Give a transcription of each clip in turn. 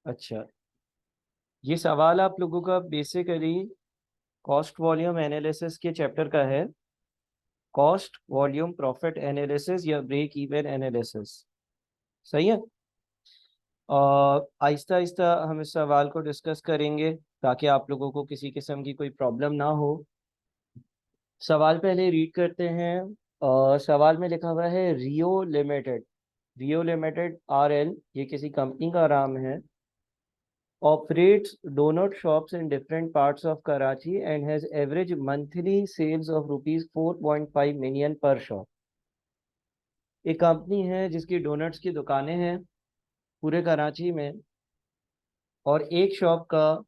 अच्छा, ये सवाल आप लोगों का बेसिकली कॉस्ट वॉल्यूम एनालिसिस के चैप्टर का है। कॉस्ट वॉल्यूम प्रॉफिट एनालिसिस या ब्रेक इवन एनालिसिस। सही है। और आहिस्ता आहिस्ता हम इस सवाल को डिस्कस करेंगे ताकि आप लोगों को किसी किस्म की कोई प्रॉब्लम ना हो। सवाल पहले रीड करते हैं। और सवाल में लिखा हुआ है रियो लिमिटेड। रियो लिमिटेड RL, ये किसी कंपनी का नाम है। Operates donut shops in different parts of Karachi and has average monthly sales of rupees 4.5 million per shop। एक कंपनी है जिसकी डोनट्स की दुकानें हैं पूरे कराची में, और एक शॉप का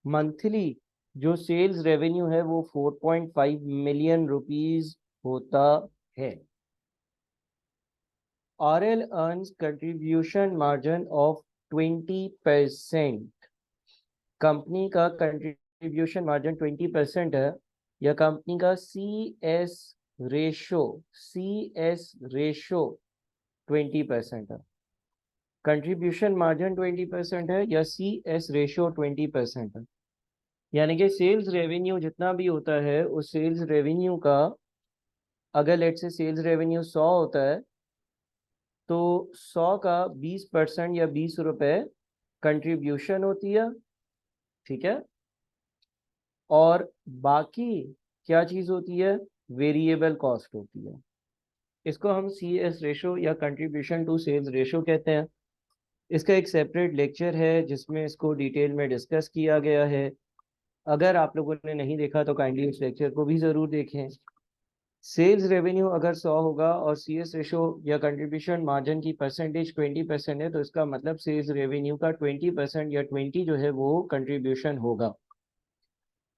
मंथली जो सेल्स रेवेन्यू है वो 4.5 मिलियन रुपीस होता है। RL earns contribution margin of 20%। Company का कंट्रीब्यूशन मार्जिन 20% है, या कंपनी का रेशो सी एस रेशो 20% है। कंट्रीब्यूशन मार्जिन 20% है या रेशो 20% है। यानी कि सेल्स रेवेन्यू जितना भी होता है उस सेल्स रेवेन्यू का, अगर लेट से सेल्स रेवेन्यू 100 होता है तो 100 का 20% या 20 रुपए कंट्रीब्यूशन होती है। ठीक है। और बाकी क्या चीज़ होती है? वेरिएबल कॉस्ट होती है। इसको हम रेशो या कंट्रीब्यूशन टू सेल्स रेशो कहते हैं। इसका एक सेपरेट लेक्चर है जिसमें इसको डिटेल में डिस्कस किया गया है। अगर आप लोगों ने नहीं देखा तो काइंडली उस लेक्चर को भी ज़रूर देखें। सेल्स रेवेन्यू अगर 100 होगा और रेशो या कंट्रीब्यूशन मार्जिन की परसेंटेज 20% है, तो इसका मतलब सेल्स रेवेन्यू का 20% या 20 जो है वो कंट्रीब्यूशन होगा।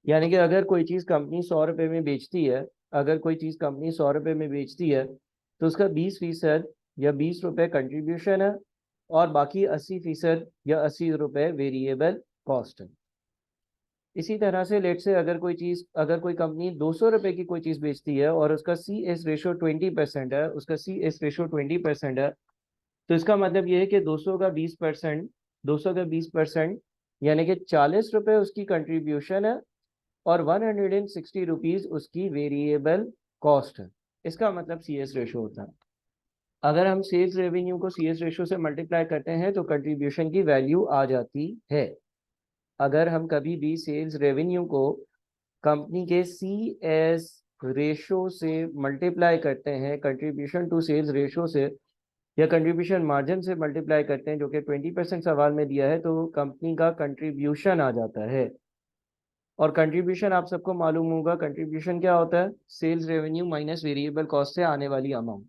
यानी कि अगर कोई चीज़ कंपनी 100 रुपये में बेचती है, अगर कोई चीज़ कंपनी 100 रुपये में बेचती है तो उसका 20% या 20 रुपये कंट्रीब्यूशन है, और बाकी 80% या 80 रुपये वेरिएबल कॉस्ट है। इसी तरह से लेट से अगर कोई कंपनी 200 रुपये की कोई चीज़ बेचती है और उसका रेशो 20% है, उसका रेशो 20% है, तो इसका मतलब ये है कि 200 का 20% यानी कि 40 रुपये उसकी कंट्रीब्यूशन है, और 160 रुपीज उसकी वेरिएबल कॉस्ट है। इसका मतलब रेशो होता है। अगर हम सेल्स रेवेन्यू को रेशो से मल्टीप्लाई करते हैं तो कंट्रीब्यूशन की वैल्यू आ जाती है। अगर हम कभी भी सेल्स रेवेन्यू को कंपनी के रेशो से मल्टीप्लाई करते हैं, कंट्रीब्यूशन टू सेल्स रेशो से या कंट्रीब्यूशन मार्जिन से मल्टीप्लाई करते हैं, जो कि 20% सवाल में दिया है, तो कंपनी का कंट्रीब्यूशन आ जाता है। और कंट्रीब्यूशन आप सबको मालूम होगा, कंट्रीब्यूशन क्या होता है? Sales revenue minus variable cost से आने वाली अमाउंट।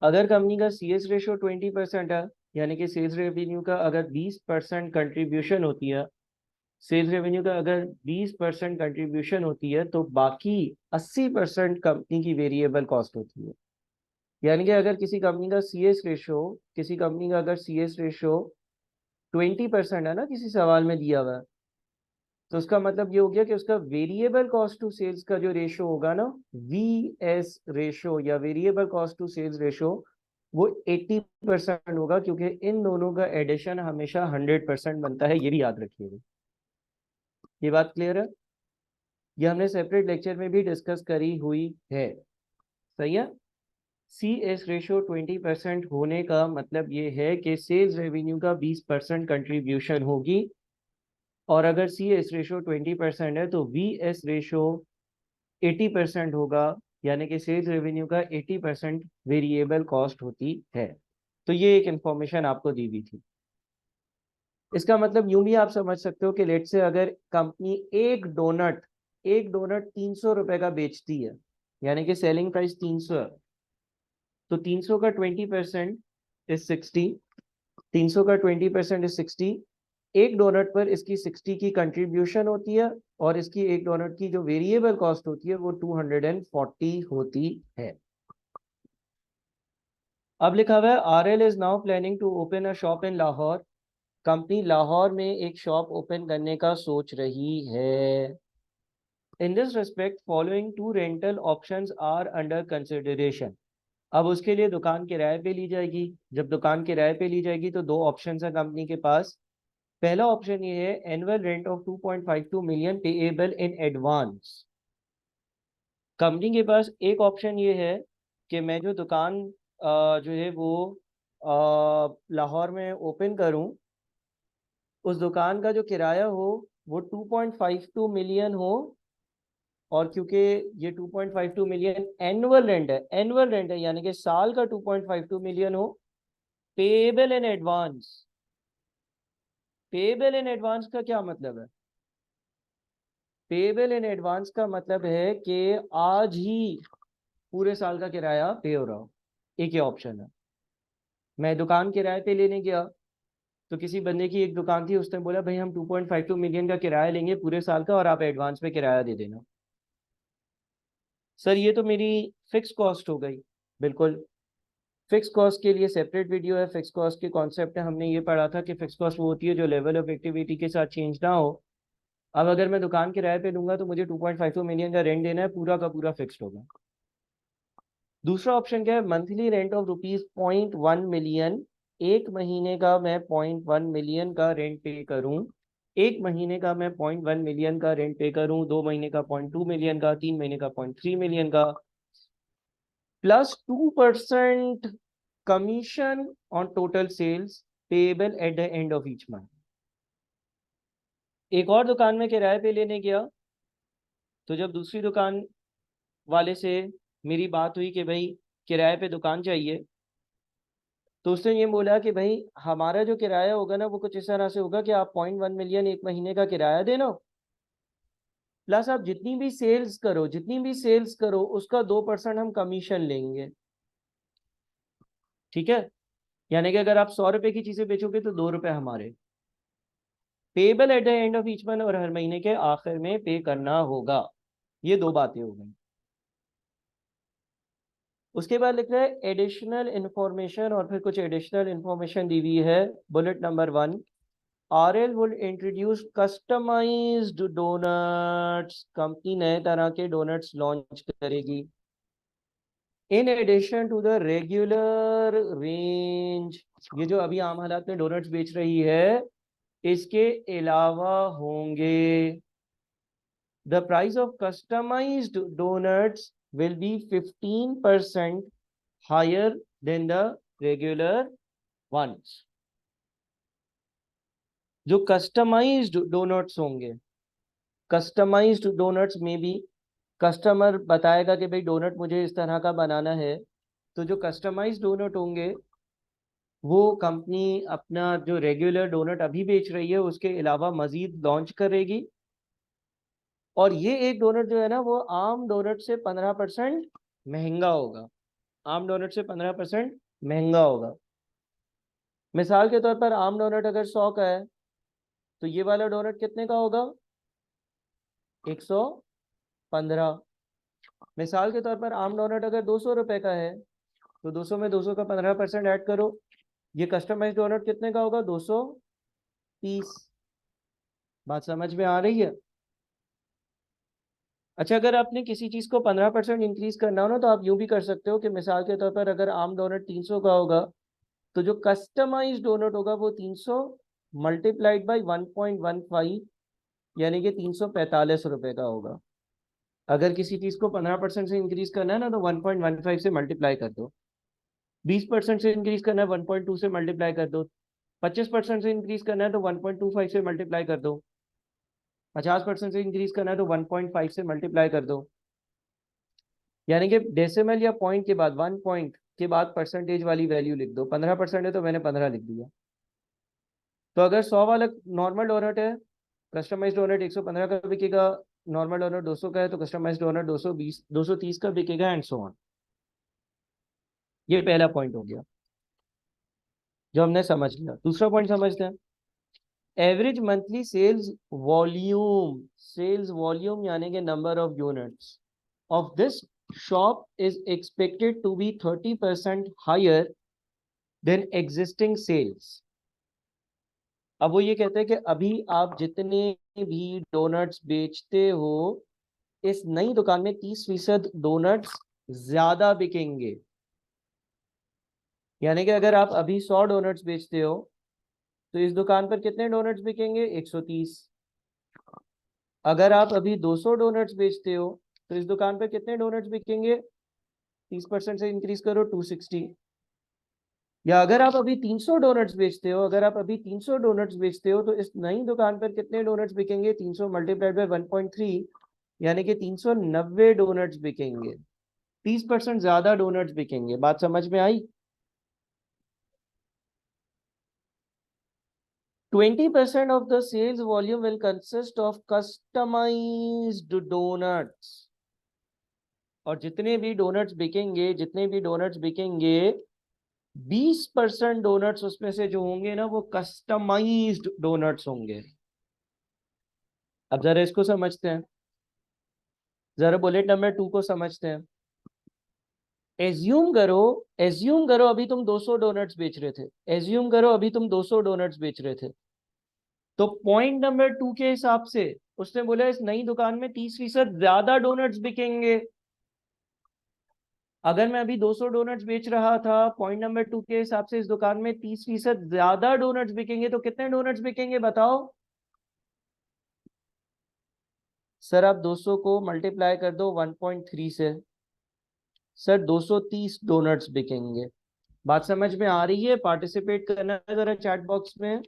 अगर कंपनी का रेशो 20% है, यानी कि सेल्स रेवेन्यू का अगर 20% कंट्रीब्यूशन होती है, सेल्स रेवेन्यू का अगर 20% कंट्रीब्यूशन होती है, तो बाकी 80% कंपनी की वेरिएबल कॉस्ट होती है। यानी कि अगर किसी कंपनी का अगर रेशो 20% है ना, किसी सवाल में दिया हुआ है, तो उसका मतलब ये हो गया कि उसका वेरिएबल कॉस्ट टू सेल्स का जो रेशो होगा ना, VS रेशो या variable cost to sales ratio, वो 80% होगा, क्योंकि इन दोनों का एडिशन हमेशा 100% बनता है। ये भी याद रखिएगा। ये बात क्लियर है? ये हमने सेपरेट लेक्चर में भी डिस्कस करी हुई है। सही है। रेशो 20% होने का मतलब ये है कि सेल्स रेवेन्यू का 20% कंट्रीब्यूशन होगी, और अगर रेशो 20% है तो रेशो 80% होगा, यानी कि सेल्स रेवेन्यू का 80% वेरिएबल कॉस्ट होती है। तो ये एक इंफॉर्मेशन आपको दी हुई थी। इसका मतलब यूं भी आप समझ सकते हो कि लेट से अगर कंपनी एक डोनट 300 रुपए का बेचती है, यानी कि सेलिंग प्राइस 300 है, तो 300 का 20% इज 60। 300 का 20% इज 60। एक डोनट पर इसकी 60 की कंट्रीब्यूशन होती है, और इसकी एक डोनट की जो वेरिएबल कॉस्ट होती है वो 240 होती है। अब लिखा हुआ है RL is now planning to open a shop in Lahore. Company Lahore में एक शॉप ओपन करने का सोच रही है। In this respect following two rental options are under consideration. अब उसके लिए दुकान किराए पे ली जाएगी। जब दुकान किराए पे ली जाएगी तो दो ऑप्शन है कंपनी के पास। पहला ऑप्शन ये है annual rent of 2.52 million payable in advance. Company के पास एक ऑप्शन ये है कि मैं जो दुकान जो है वो लाहौर में ओपन करूं, उस दुकान का जो किराया हो वो 2.52 मिलियन हो। और क्योंकि ये 2.52 मिलियन एनुअल रेंट है यानी कि साल का 2.52 मिलियन हो। Payable in advance. Payable in advance का क्या मतलब है? पेएबल इन एडवांस का मतलब है कि आज ही पूरे साल का किराया पे हो रहा हो। एक ही ऑप्शन है। मैं दुकान किराए पे लेने गया तो किसी बंदे की एक दुकान थी, उसने बोला भाई हम 2.52 मिलियन का किराया लेंगे पूरे साल का और आप एडवांस पे किराया दे देना। सर ये तो मेरी फिक्स कॉस्ट हो गई। बिल्कुल। फिक्स कॉस्ट के लिए सेपरेट वीडियो है। फिक्स कॉस्ट के कॉन्सेप्ट है, हमने ये पढ़ा था कि फिक्स कॉस्ट वो होती है जो लेवल ऑफ एक्टिविटी के साथ चेंज ना हो। अब अगर मैं दुकान किराए पे लूंगा तो मुझे 2.52 मिलियन का रेंट देना है, पूरा का पूरा फिक्स्ड होगा। दूसरा ऑप्शन क्या है? Monthly rent of ₹0.1 million. एक महीने का मैं 0.1 मिलियन का रेंट पे करूं। एक महीने का मैं 0.1 मिलियन का रेंट पे करूं, 2 महीने का 0.2 मिलियन का, 3 महीने का 0.3 मिलियन का, plus 2% commission on total sales payable at the end of each month. एक और दुकान में किराए पे लेने गया तो जब दूसरी दुकान वाले से मेरी बात हुई कि भाई किराए पे दुकान चाहिए, तो उसने ये बोला कि भाई हमारा जो किराया होगा ना वो कुछ इस तरह से होगा कि आप 0.1 मिलियन एक महीने का किराया देना, प्लस आप जितनी भी सेल्स करो उसका 2% हम कमीशन लेंगे। ठीक है? यानी कि अगर आप 100 रुपए की चीजें बेचोगे तो 2 रुपए हमारे। Payable eight the end of each month, और हर महीने के आखिर में पे करना होगा। ये दो बातें हो गई। उसके बाद लिख रहा है एडिशनल इंफॉर्मेशन, और फिर कुछ एडिशनल इंफॉर्मेशन दी हुई है। Bullet number 1, RL would introduce customized donuts। Company नए तरह के डोनट्स लॉन्च करेगी। In addition to the regular range. ये जो अभी आम हालात में डोनट्स बेच रही है इसके अलावा होंगे। The price of customised donuts will be 15% higher than the regular ones. जो कस्टमाइज्ड डोनट्स होंगे, कस्टमाइज्ड डोनट्स में भी कस्टमर बताएगा कि भाई डोनट मुझे इस तरह का बनाना है। तो जो कस्टमाइज्ड डोनट होंगे वो कंपनी अपना जो रेगुलर डोनट अभी बेच रही है उसके अलावा मजीद लॉन्च करेगी। और ये एक डोनट जो है ना वो आम डोनट से 15% महंगा होगा। आम डोनट से 15% महंगा होगा। मिसाल के तौर पर आम डोनट अगर 100 का है तो ये वाला डोनट कितने का होगा? 115। मिसाल के तौर पर आम डोनट अगर 200 रुपए का है तो 200 में 200 का 15% ऐड करो। ये कस्टमाइज डोनट कितने का होगा? 230। बात समझ में आ रही है? अच्छा, अगर आपने किसी चीज को 15% इंक्रीज करना हो ना तो आप यूं भी कर सकते हो कि मिसाल के तौर पर अगर आम डोनट 300 का होगा तो जो कस्टमाइज डोनट होगा वो 300 मल्टीप्लाइड बाई 1.15 यानी कि 345 रुपए का होगा। अगर किसी चीज को 15% से इंक्रीज करना है ना तो 1.15 से मल्टीप्लाई कर दो। 20% से इंक्रीज करना है 1.2 से मल्टीप्लाई कर दो। 25% से इंक्रीज करना है तो 1.25 से मल्टीप्लाई कर दो। 50% से इंक्रीज करना है तो 1.5 से मल्टीप्लाई कर दो। यानी कि डेसिमल या पॉइंट के बाद 1 पॉइंट के बाद परसेंटेज वाली वैल्यू लिख दो। 15% है तो मैंने 15 लिख दिया। तो अगर 100 वाला नॉर्मल डोनट है, कस्टमाइज डोनट 115 का बिकेगा। नॉर्मल डोनट 200 का है तो कस्टमाइज डोनट 220 230 का बिकेगा, एंड सो ऑन। ये पहला पॉइंट हो गया जो हमने समझ लिया। दूसरा पॉइंट समझते हैं। एवरेज मंथली सेल्स वॉल्यूम यानी कि number of units of this shop is expected to be 30% higher than existing sales. अब वो ये कहते हैं कि अभी आप जितने भी डोनट्स बेचते हो इस नई दुकान में 30% डोनट्स ज्यादा बिकेंगे। यानी कि अगर आप अभी 100 डोनट्स बेचते हो तो इस दुकान पर कितने डोनट्स बिकेंगे? 130। अगर आप अभी 200 डोनट्स बेचते हो तो इस दुकान पर कितने डोनट्स बिकेंगे? 30% से इंक्रीज करो, 260। या अगर आप अभी 300 डोनट्स बेचते हो, अगर आप अभी 300 डोनट्स बेचते हो तो इस नई दुकान पर कितने डोनट्स बिकेंगे? 300 मल्टीप्लाइड बाय 1.3, यानी कि 390 डोनट्स बिकेंगे। 30% ज्यादा डोनट्स बिकेंगे। बात समझ में आई? 20% of the sales volume will consist of customized donuts। और जितने भी डोनट्स बिकेंगे, जितने भी डोनट्स बिकेंगे, 20% डोनट्स उसमें से जो होंगे ना, वो कस्टमाइज्ड डोनट्स होंगे। अब जरा इसको समझते हैं, जरा बुलेट नंबर 2 को समझते हैं। एज्यूम करो अभी तुम 200 डोनट्स बेच रहे थे। एज्यूम करो अभी तुम 200 डोनट्स बेच रहे थे। तो पॉइंट नंबर 2 के हिसाब से उसने बोला इस नई दुकान में 30% ज्यादा डोनट्स बिकेंगे। अगर मैं अभी 200 डोनट्स बेच रहा था, पॉइंट नंबर 2 के हिसाब से इस दुकान में 30% ज्यादा डोनट्स बिकेंगे। तो कितने डोनट्स बिकेंगे बताओ? सर आप 200 को मल्टीप्लाई कर दो 1.3 से। सर 230 डोनट्स बिकेंगे। बात समझ में आ रही है? पार्टिसिपेट करना है जरा चैट बॉक्स में।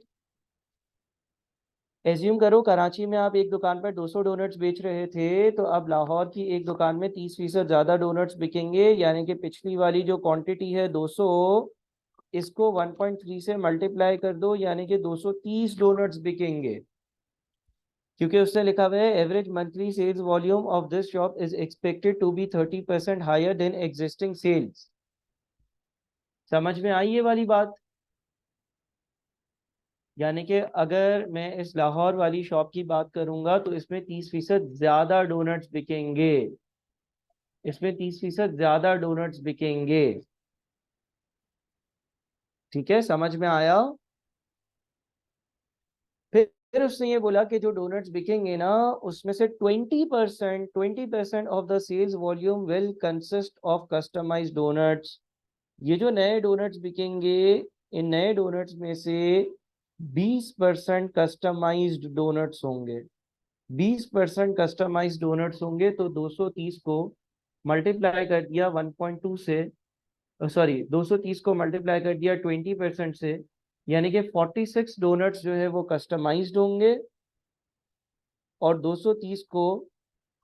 एज्यूम करो कराची में आप एक दुकान पर 200 डोनट्स बेच रहे थे, तो अब लाहौर की एक दुकान में 30% ज्यादा डोनट्स बिकेंगे। यानी कि पिछली वाली जो क्वांटिटी है 200, इसको 1.3 से मल्टीप्लाई कर दो, यानी कि 230 डोनट्स बिकेंगे। क्योंकि उसने लिखा हुआ है average monthly sales volume of this shop is expected to be 30% higher than existing sales. समझ में आई ये वाली बात? यानी कि अगर मैं इस लाहौर वाली शॉप की बात करूंगा तो इसमें 30% ज्यादा डोनट्स बिकेंगे। इसमें 30% ज्यादा डोनट्स बिकेंगे। ठीक है, समझ में आया? फिर उसने ये बोला कि जो डोनट्स बिकेंगे ना, उसमें से 20% of the sales volume will consist of customised donuts. ये जो नए डोनट्स बिकेंगे, इन नए डोनट्स में से 20% कस्टमाइज्ड डोनट्स होंगे। 20% कस्टमाइज्ड डोनट्स होंगे। तो 230 को मल्टीप्लाई कर दिया 1.2 से, सॉरी 230 को मल्टीप्लाई कर दिया 20% से, यानी कि 46 डोनट्स जो है वो कस्टमाइज्ड होंगे। और 230 को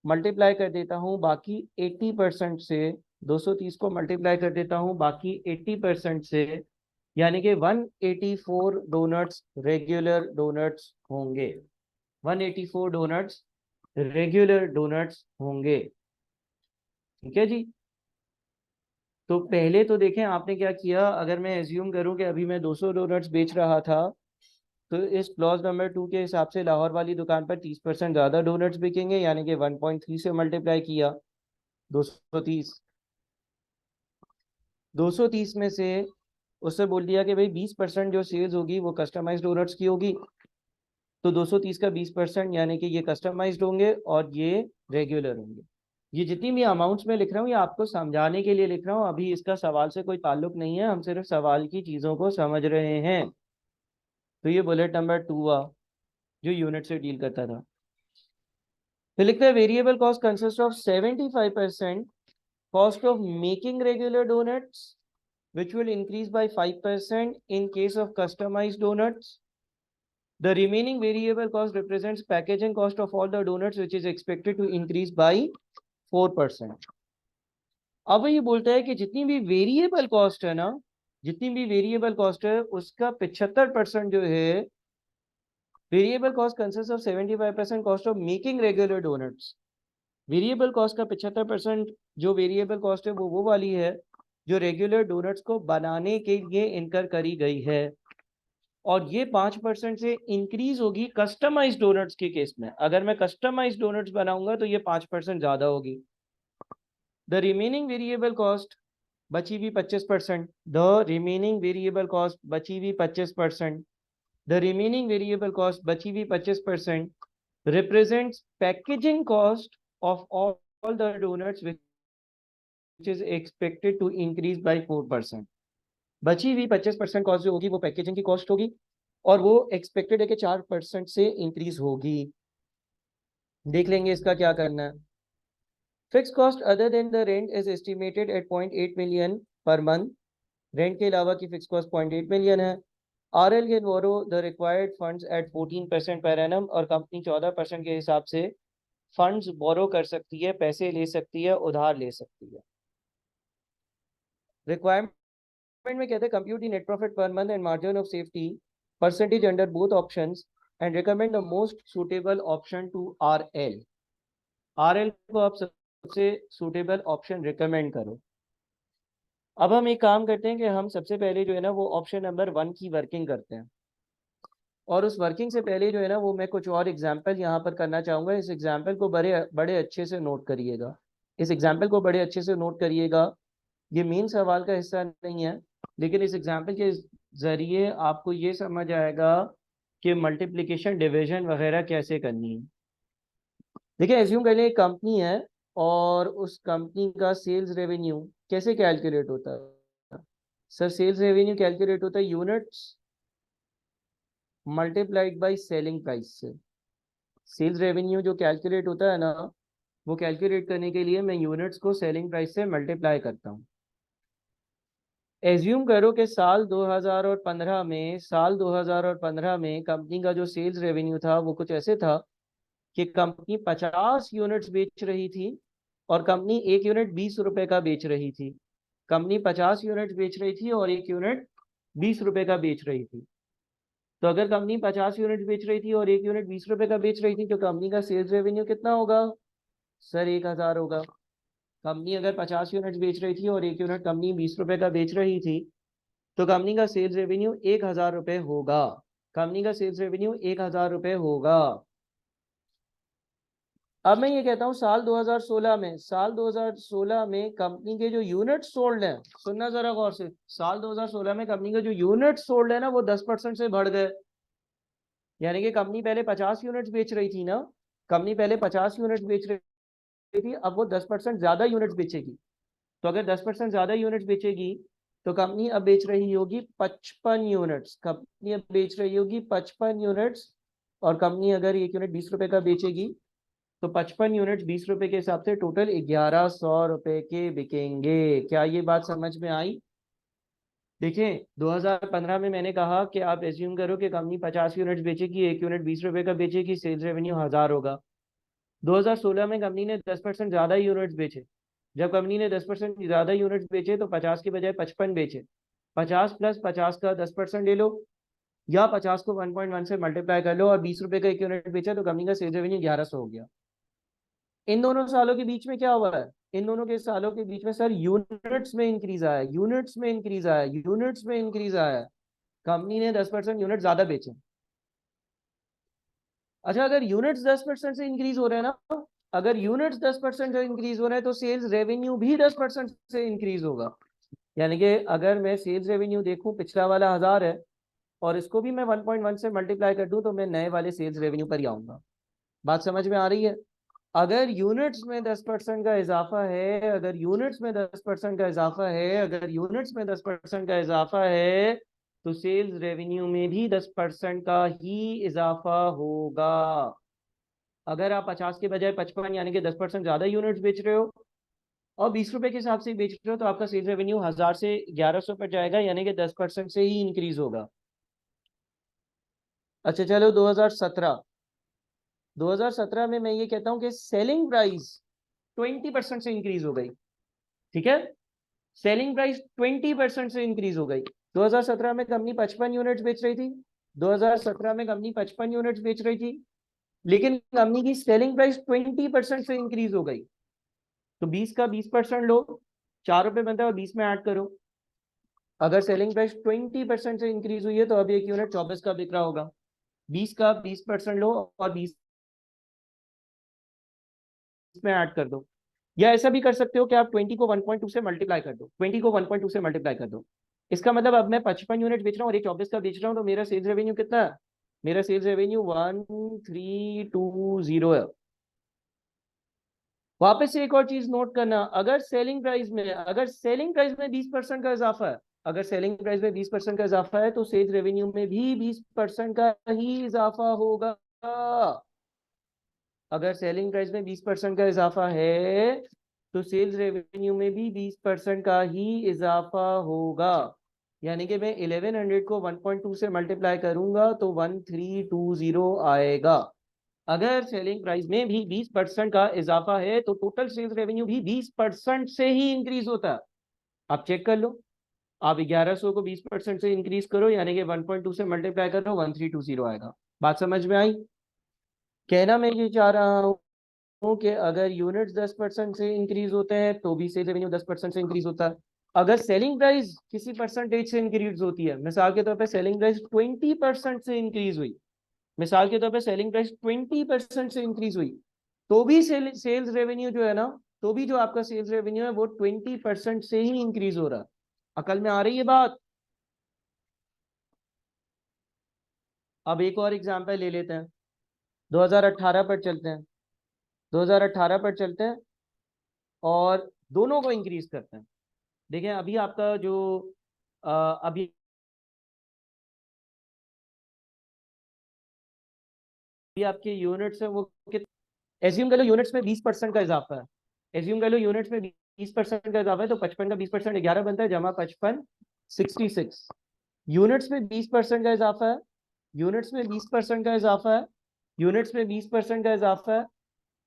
मल्टीप्लाई कर देता हूँ बाकी 80% से। 230 को मल्टीप्लाई कर देता हूँ बाकी 80% से, यानी कि 184 डोनट्स रेगुलर डोनट्स होंगे। 184 डोनट्स रेगुलर डोनट्स होंगे। ठीक है जी। तो पहले तो देखें आपने क्या किया। अगर मैं एज्यूम करूं कि अभी मैं 200 डोनट्स बेच रहा था, तो इस क्लॉज नंबर 2 के हिसाब से लाहौर वाली दुकान पर 30% ज्यादा डोनट्स बिकेंगे, यानी कि 1.3 से मल्टीप्लाई किया 230। 230 में से उससे बोल दिया कि भाई 20% जो सेल्स होगी वो कस्टमाइज्ड डोनट्स की होगी। तो 230 का 20% यानी कि ये कस्टमाइज्ड होंगे और ये रेगुलर होंगे। ये जितनी भी अमाउंट्स में लिख रहा हूँ ये आपको समझाने के लिए लिख रहा हूँ। अभी इसका सवाल से कोई ताल्लुक नहीं है, हम सिर्फ सवाल की चीज़ों को समझ रहे हैं। तो ये बुलेट नंबर 2 हुआ जो यूनिट से डील करता था। फिर लिखते हैं variable cost consist of 75% cost of making regular donuts which will increase by 5% in case of customized donuts. The remaining variable cost represents packaging cost of all the donuts which is expected to increase by 4%. अब ये बोलता है कि जितनी भी variable cost है ना, जितनी भी वेरिएबल कॉस्ट है उसका 75% जो है, variable cost consist of 75% cost of making regular donuts. Variable cost का 75% जो वेरिएबल कॉस्ट है वो वाली है जो रेगुलर डोनट्स को बनाने के लिए इनकर करी गई है। और ये 5% से इंक्रीज होगी कस्टमाइज्ड डोनट्स के केस में। अगर मैं कस्टमाइज्ड डोनट्स बनाऊंगा तो ये 5% ज्यादा होगी। द रिमेनिंग वेरिएबल कॉस्ट बची हुई 25%। द रिमेनिंग वेरिएबल कॉस्ट बची हुई 25%। द रिमेनिंग वेरिएबल कॉस्ट बची हुई 25% represents packaging cost of all the donuts which is expected to increase by 4%. बची हुई 25% कॉस्ट जो होगी वो पैकेजिंग की कॉस्ट होगी, और वो एक्सपेक्टेड है कि 4% से इंक्रीज होगी। देख लेंगे इसका क्या करना है। Fix cost other than the rent is estimated at 0.8 million per month. Rent के अलावा की फिक्स कॉस्ट 0.8 मिलियन है। RL can borrow the required funds at 14% per annum, और कंपनी 14% के हिसाब से फंड्स बोरो कर सकती है, पैसे ले सकती है, उधार ले सकती है। रिक्वायरमेंट में कहते हैं compute the net profit per month and margin of safety percentage under both options and recommend the most suitable option to RL। RL को आप सबसे सुटेबल ऑप्शन रिकमेंड करो। अब हम एक काम करते हैं कि हम सबसे पहले जो है ना वो ऑप्शन नंबर 1 की वर्किंग करते हैं, और उस वर्किंग से पहले जो है ना वो मैं कुछ और एग्जाम्पल यहाँ पर करना चाहूँगा। इस एग्जाम्पल को बड़े बड़े अच्छे से नोट करिएगा। इस एग्जाम्पल को बड़े अच्छे से नोट करिएगा। ये मेन सवाल का हिस्सा नहीं है, लेकिन इस एग्जाम्पल के जरिए आपको ये समझ आएगा कि मल्टीप्लिकेशन डिवीजन वगैरह कैसे करनी है। देखिए, एज्यूम कर लें एक कंपनी है, और उस कंपनी का सेल्स रेवेन्यू कैसे कैलकुलेट होता है? सर, सेल्स रेवेन्यू कैलकुलेट होता है units multiplied by selling price से। सेल्स रेवेन्यू जो कैलकुलेट होता है ना, वो कैलकुलेट करने के लिए मैं यूनिट्स को सेलिंग प्राइस से मल्टीप्लाई करता हूँ। एज्यूम करो कि साल 2015 में कंपनी का जो सेल्स रेवेन्यू था वो कुछ ऐसे था कि कंपनी 50 यूनिट्स बेच रही थी, और कंपनी एक यूनिट 20 रुपए का बेच रही थी। कंपनी 50 यूनिट बेच रही थी और एक यूनिट 20 रुपए का बेच रही थी। तो अगर कंपनी 50 यूनिट बेच रही थी और एक यूनिट 20 रुपए का बेच रही थी, तो कंपनी का सेल्स रेवेन्यू कितना होगा? सर, 1000 होगा। कंपनी अगर 50 यूनिट बेच रही थी और एक यूनिट कंपनी 20 रुपए का बेच रही थी, तो कंपनी का सेल्स रेवेन्यू 1000 रुपए होगा। कंपनी का सेल्स रेवेन्यू 1000 रुपए होगा। अब मैं ये कहता हूँ साल 2016 में कंपनी के जो यूनिट सोल्ड हैं, सुनना जरा गौर से, साल 2016 में कंपनी के जो यूनिट सोल्ड है ना वो 10% से बढ़ गए। यानी कि कंपनी पहले 50 यूनिट्स बेच रही थी ना, कंपनी पहले 50 यूनिट्स बेच रही थी, अब वो 10% ज्यादा यूनिट्स बेचेगी। तो अगर 10% ज्यादा यूनिट्स बेचेगी, तो कंपनी अब बेच रही होगी 55 यूनिट्स। कंपनी अब बेच रही होगी 55 यूनिट्स, और कंपनी अगर एक यूनिट 20 रुपए का बेचेगी, तो 55 यूनिट 20 रुपए के हिसाब से टोटल 1100 रुपए के बिकेंगे। क्या ये बात समझ में आई? देखिए, 2015 में मैंने कहा कि आप एज्यूम करो कि कंपनी 50 यूनिट बेचेगी, एक यूनिट 20 रुपए का बेचेगी, सेल्स रेवेन्यू 1000 होगा। 2016 में कंपनी ने 10% ज्यादा यूनिट्स बेचे। जब कंपनी ने 10% ज्यादा यूनिट्स बेचे तो 50 के बजाय 55 बेचे। 50 प्लस 50 का 10% ले लो, या 50 को 1.1 से मल्टीप्लाई कर लो, और 20 रुपए का एक यूनिट बेचा, तो कंपनी का सेल्स रेवेन्यू 1100 हो गया। इन दोनों सालों के बीच में क्या हुआ है? इन दोनों के सालों के बीच में सर यूनिट्स में इंक्रीज आया, यूनिट्स में इंक्रीज आया, यूनिट्स में इंक्रीज आया। कंपनी ने 10% यूनिट ज्यादा बेचे। अच्छा, अगर यूनिट्स 10% से इंक्रीज हो रहे हैं ना, अगर यूनिट्स 10% से इंक्रीज हो रहे हैं, तो सेल्स रेवेन्यू भी 10% से इंक्रीज होगा। यानी कि अगर मैं सेल्स रेवेन्यू देखूं, पिछला वाला 1000 है, और इसको भी मैं 1.1 से मल्टीप्लाई कर दूं, तो मैं नए वाले सेल्स रेवेन्यू पर ही आऊंगा। बात समझ में आ रही है? अगर यूनिट्स में 10% का इजाफा है, अगर यूनिट्स में 10% का इजाफा है, अगर यूनिट्स में 10% का इजाफा है, तो सेल्स रेवेन्यू में भी 10% का ही इजाफा होगा। अगर आप 50 के बजाय 55 यानी कि 10% ज्यादा यूनिट्स बेच रहे हो, और 20 रुपए के हिसाब से बेच रहे हो, तो आपका सेल्स रेवेन्यू 1000 से 1100 पर जाएगा, यानी कि 10% से ही इंक्रीज होगा। अच्छा चलो, 2017 में मैं ये कहता हूं कि सेलिंग प्राइस 20% से इंक्रीज हो गई। ठीक है, सेलिंग प्राइस 20% से इंक्रीज हो गई। 2017 में कंपनी 55 यूनिट्स बेच रही थी। 2017 में कंपनी 55 यूनिट्स बेच रही थी, लेकिन कंपनी की सेलिंग प्राइस 20% से इंक्रीज हो गई। तो 20 का 20% लो, 4 रुपए बनता है, और 20 में ऐड करो। अगर सेलिंग प्राइस 20% से इंक्रीज हुई है, तो अब एक यूनिट 24 का बिक रहा होगा। 20 का 20% लो और 20 में ऐड कर दो। या ऐसा भी कर सकते हो कि आप 20 को 1.2 से मल्टीप्लाई कर दो, 20 को 1.2 से मल्टीप्लाई कर दो। इसका मतलब अब मैं 55 यूनिट बेच रहा हूँ और एक 24 का बेच रहा हूँ, तो मेरा सेल्स रेवेन्यू कितना है? मेरा सेल्स रेवेन्यू 1320 है। वापस से एक और चीज नोट करना, अगर सेलिंग प्राइस में 20% का इजाफा है, अगर सेलिंग प्राइस में 20% का इजाफा है तो सेल्स रेवेन्यू में भी 20% का ही इजाफा होगा। अगर सेलिंग प्राइस में 20% का इजाफा है तो सेल्स रेवेन्यू में भी 20% का ही इजाफा होगा। यानी कि मैं 1100 को 1.2 से मल्टीप्लाई करूंगा तो 1320 आएगा। अगर सेलिंग प्राइस में भी 20% का इजाफा है तो टोटल सेल्स रेवेन्यू भी 20% से ही इंक्रीज होता है। आप चेक कर लो, आप 1100 को 20% से इंक्रीज करो यानी कि 1.2 से मल्टीप्लाई करो 1320 आएगा। बात समझ में आई? कहना मैं ये चाह रहा हूँ कि अगर यूनिट्स 10% से इंक्रीज होते हैं तो भी सेल रेवेन्यू 10% से इंक्रीज होता है। अगर सेलिंग प्राइस किसी परसेंटेज से इंक्रीज होती है, मिसाल के तौर पे सेलिंग प्राइस 20% से इंक्रीज हुई, मिसाल के तौर पे सेलिंग प्राइस 20% से इंक्रीज हुई, तो भी सेल्स रेवेन्यू जो है ना, तो भी जो आपका सेल्स रेवेन्यू है वो 20% से ही इंक्रीज हो रहा है। अकल में आ रही है बात? अब एक और एग्जांपल ले लेते हैं, 2018 पर चलते हैं, 2018 पर चलते हैं और दोनों को इंक्रीज करते हैं। देखिए अभी आपका जो अभी आपके यूनिट्स है वो एज्यूम कर लो यूनिट्स में 20% का इजाफा है, एज्यूम कर लो यूनिट्स में 20% का इजाफा है, तो 55 का 20% 11 बनता है, जमा 55 66। यूनिट्स में 20% का इजाफा है, यूनिट्स में 20% का इजाफा है, यूनिट्स में 20% का इजाफा है।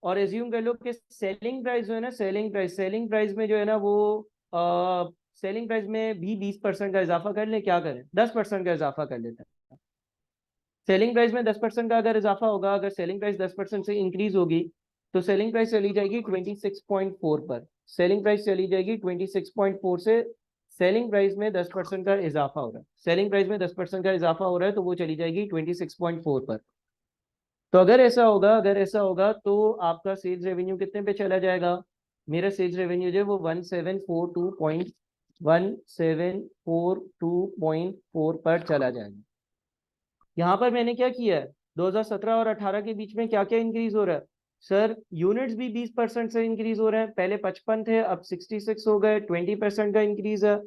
और एज्यूम कर लो कि सेलिंग प्राइस जो है ना, सेलिंग प्राइस में जो है ना वो सेलिंग प्राइस में भी 20% का इजाफा कर ले, क्या करें 10% का इजाफा कर लेते हैं। सेलिंग प्राइस में 10% का अगर इजाफा होगा, अगर सेलिंग प्राइस 10% से इंक्रीज होगी तो सेलिंग प्राइस चली जाएगी 26.4 पर, सेलिंग प्राइस चली जाएगी 26.4 से। सेलिंग प्राइस में 10% का इजाफा हो रहा है, सेलिंग प्राइस में 10% का इजाफा हो रहा है तो वो चली जाएगी 26.4 पर। तो अगर ऐसा होगा, अगर ऐसा होगा तो आपका सेल्स रेवेन्यू कितने पे चला जाएगा? मेरा सेल्स रेवेन्यू जो है वो 1742.4 पर चला जाएगा। यहाँ पर मैंने क्या किया है, 2017 और 18 के बीच में क्या क्या इंक्रीज हो रहा है? सर यूनिट्स भी 20% से इंक्रीज हो रहे हैं, पहले 55 थे अब 66 हो गए, 20% का इंक्रीज है।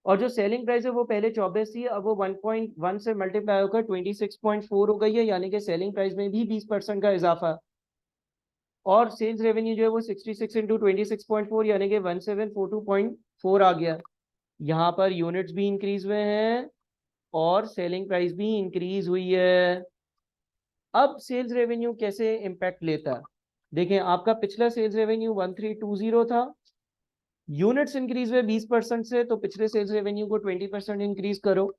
और जो सेलिंग प्राइस है वो पहले 24 थी, अब वो 1.1 से मल्टीप्लाई होकर 26.4 हो गई है, यानी कि सेलिंग प्राइस में भी 20% का इजाफा है। और सेल्स रेवेन्यू जो है वो 66 इंटू 26.4 यानी कि 1742.4 आ गया। यहाँ पर यूनिट्स भी इंक्रीज हुए हैं और सेलिंग प्राइस भी इंक्रीज हुई है। अब सेल्स रेवेन्यू कैसे इम्पैक्ट लेता है? देखें आपका पिछला सेल्स रेवेन्यू 1320 था, यूनिट्स इंक्रीज हुए 20% से, तो पिछले सेल्स रेवेन्यू को 20% इंक्रीज करो,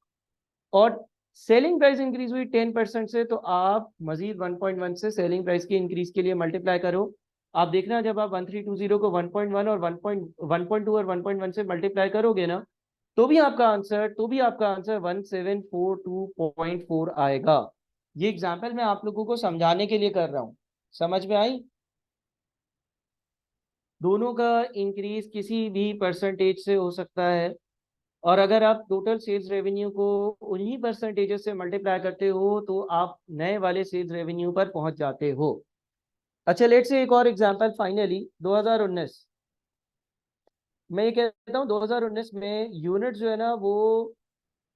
और सेलिंग प्राइस इंक्रीज हुई 10% से, तो आप मजीद 1.1 से सेलिंग प्राइस के इंक्रीज के लिए मल्टीप्लाई करो। आप देखना जब आप 1320 को 1.1 और 1.2 और 1.1 से मल्टीप्लाई करोगे ना, तो भी आपका आंसर 1742.4 आएगा। ये एग्जाम्पल मैं आप लोगों को समझाने के लिए कर रहा हूँ, समझ में आई? दोनों का इंक्रीज किसी भी परसेंटेज से हो सकता है, और अगर आप टोटल सेल्स रेवेन्यू को उन्हीं परसेंटेजेस से मल्टीप्लाई करते हो तो आप नए वाले सेल्स रेवेन्यू पर पहुंच जाते हो। अच्छा लेट्स से एक और एग्जांपल, फाइनली 2019, मैं ये कहता हूँ 2019 में यूनिट जो है ना वो